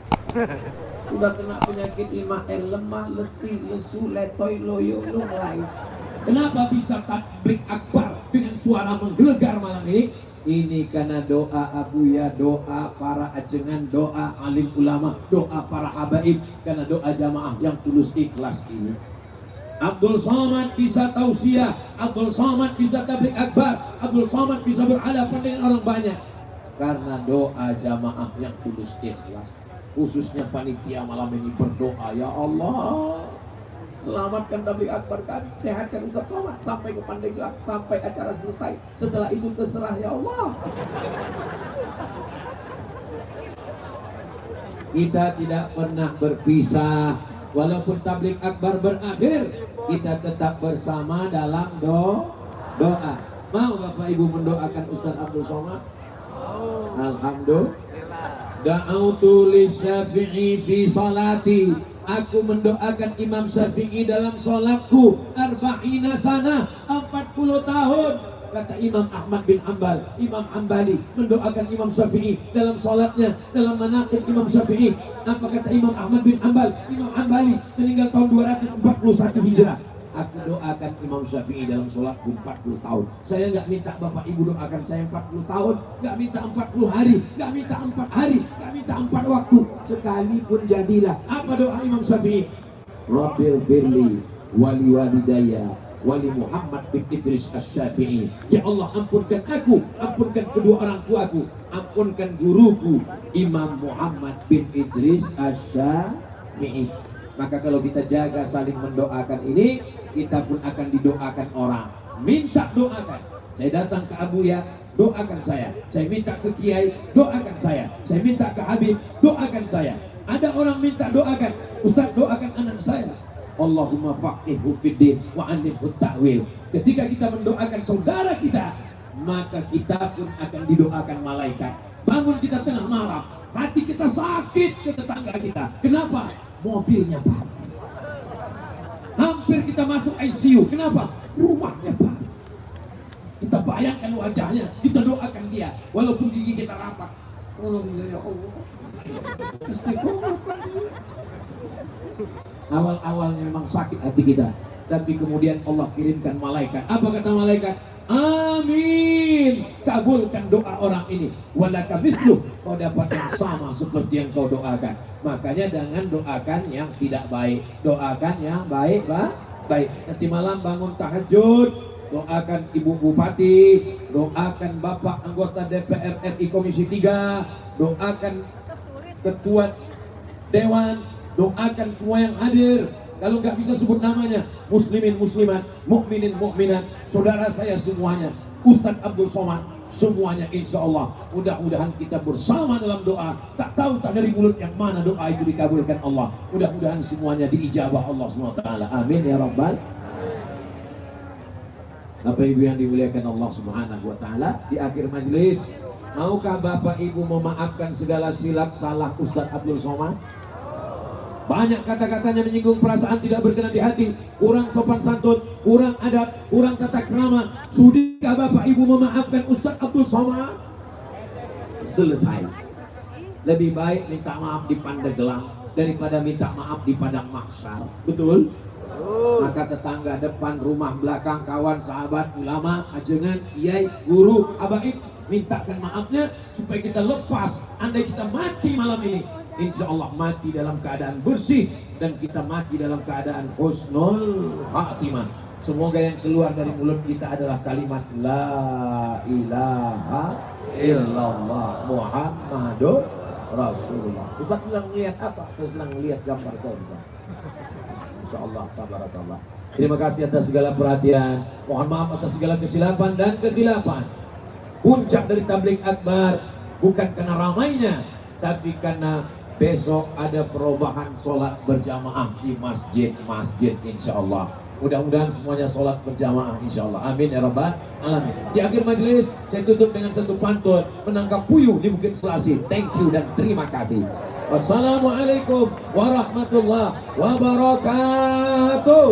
Udah kena penyakit 5L, lemah, letih, lesu, letoy, loyo, lunglai. Kenapa bisa takbir akbar dengan suara menggelegar malam ini? Ini karena doa abuya, doa para ajengan, doa alim ulama, doa para habaib, karena doa jamaah yang tulus ikhlas ini. Abdul Somad bisa tausiah, Abdul Somad bisa tabligh akbar, Abdul Somad bisa berhadapan dengan orang banyak karena doa jamaah yang tulus ikhlas. Khususnya panitia malam ini berdoa, ya Allah, selamatkan tabligh akbar kami, sehatkan Ustaz Somad sampai ke Pandeglang, sampai acara selesai. Setelah itu terserah ya Allah. Kita tidak pernah berpisah. Walaupun tabligh akbar berakhir, kita tetap bersama dalam doa. Mau Bapak Ibu mendoakan Ustaz Abdul Somad? Alhamdulillah. Da'autu lisyafi'i fi salati. Aku mendoakan Imam Syafi'i dalam sholatku 40 sana, 40 tahun. Kata Imam Ahmad bin Hanbal, Imam Hanbali mendoakan Imam Syafi'i dalam sholatnya, dalam manaqib Imam Syafi'i. Apa kata Imam Ahmad bin Hanbal? Imam Hanbali meninggal tahun 241 Hijrah. Aku doakan Imam Syafi'i dalam sholatku 40 tahun. Saya nggak minta Bapak Ibu doakan saya 40 tahun, nggak minta 40 hari, nggak minta 4 hari, nggak minta 4 waktu. Sekalipun jadilah. Apa doa Imam Syafi'i? Rabbil firli wali walidayya wali Muhammad bin Idris Asy-Syafi'i. Ya Allah, ampunkan aku, ampunkan kedua orang tuaku, ampunkan guruku Imam Muhammad bin Idris Asy-Syafi'i. Maka kalau kita jaga saling mendoakan ini, kita pun akan didoakan orang. Minta doakan. Saya datang ke Abu Ya, doakan saya. Saya minta ke Kiai, doakan saya. Saya minta ke Habib, doakan saya. Ada orang minta doakan, Ustaz doakan anak saya. Allahumma faqihhu fiddin wa 'allimhu ta'wil. Ketika kita mendoakan saudara kita, maka kita pun akan didoakan malaikat. Bangun kita tengah malam, hati kita sakit ke tetangga kita. Kenapa? Mobilnya Pak. Hampir kita masuk ICU. Kenapa? Rumahnya Pak. Kita bayangkan wajahnya, kita doakan dia, walaupun gigi kita rapat. Tolong ya Allah. Istiqomah. Awal-awalnya memang sakit hati kita, tapi kemudian Allah kirimkan malaikat. Apa kata malaikat? Amin, kabulkan doa orang ini. Walaka mithluh, kau dapat yang sama seperti yang kau doakan. Makanya jangan doakan yang tidak baik, doakan yang baik, baik. Nanti malam bangun tahajud, doakan Ibu Bupati, doakan Bapak anggota DPR RI Komisi 3, doakan Ketua Dewan, doakan semua yang hadir. Kalau nggak bisa sebut namanya, muslimin muslimat, mukminin mukminat, saudara saya semuanya, Ustadz Abdul Somad, semuanya insya Allah. Mudah-mudahan kita bersama dalam doa. Tak tahu tak dari mulut yang mana doa itu dikabulkan Allah. Mudah-mudahan semuanya diijabah Allah SWT. Amin ya Rabbal. Bapak Ibu yang dimuliakan Allah Subhanahu wa taala, di akhir majelis, maukah Bapak Ibu memaafkan segala silap salah Ustadz Abdul Somad? Banyak kata-katanya menyinggung perasaan tidak berkenan di hati, kurang sopan santun, kurang adab, kurang tata krama. Sudahkah Bapak Ibu memaafkan Ustadz Abdul Somad? Selesai. Lebih baik minta maaf di Pandeglang daripada minta maaf di padang mahsyar. Betul? Maka tetangga depan, rumah belakang, kawan, sahabat, ulama, ajengan, kiai, guru, habaib, mintakan maafnya supaya kita lepas. Andai kita mati malam ini, insya Allah mati dalam keadaan bersih dan kita mati dalam keadaan husnul khatimah. Semoga yang keluar dari mulut kita adalah kalimat La ilaha illallah Muhammadur Rasulullah. Ustaz sedang melihat apa? Saya sedang melihat gambar saya. Insya Allah, tabarakallah. Terima kasih atas segala perhatian. Mohon maaf atas segala kesilapan dan kekhilafan. Puncak dari tabligh akbar bukan karena ramainya, tapi karena besok ada perubahan sholat berjamaah di masjid-masjid insya Allah. Mudah-mudahan semuanya sholat berjamaah insya Allah. Amin ya Rabbal alamin. Di akhir majelis saya tutup dengan satu pantun menangkap puyuh di Bukit Selasih. Thank you dan terima kasih. Wassalamualaikum warahmatullahi wabarakatuh.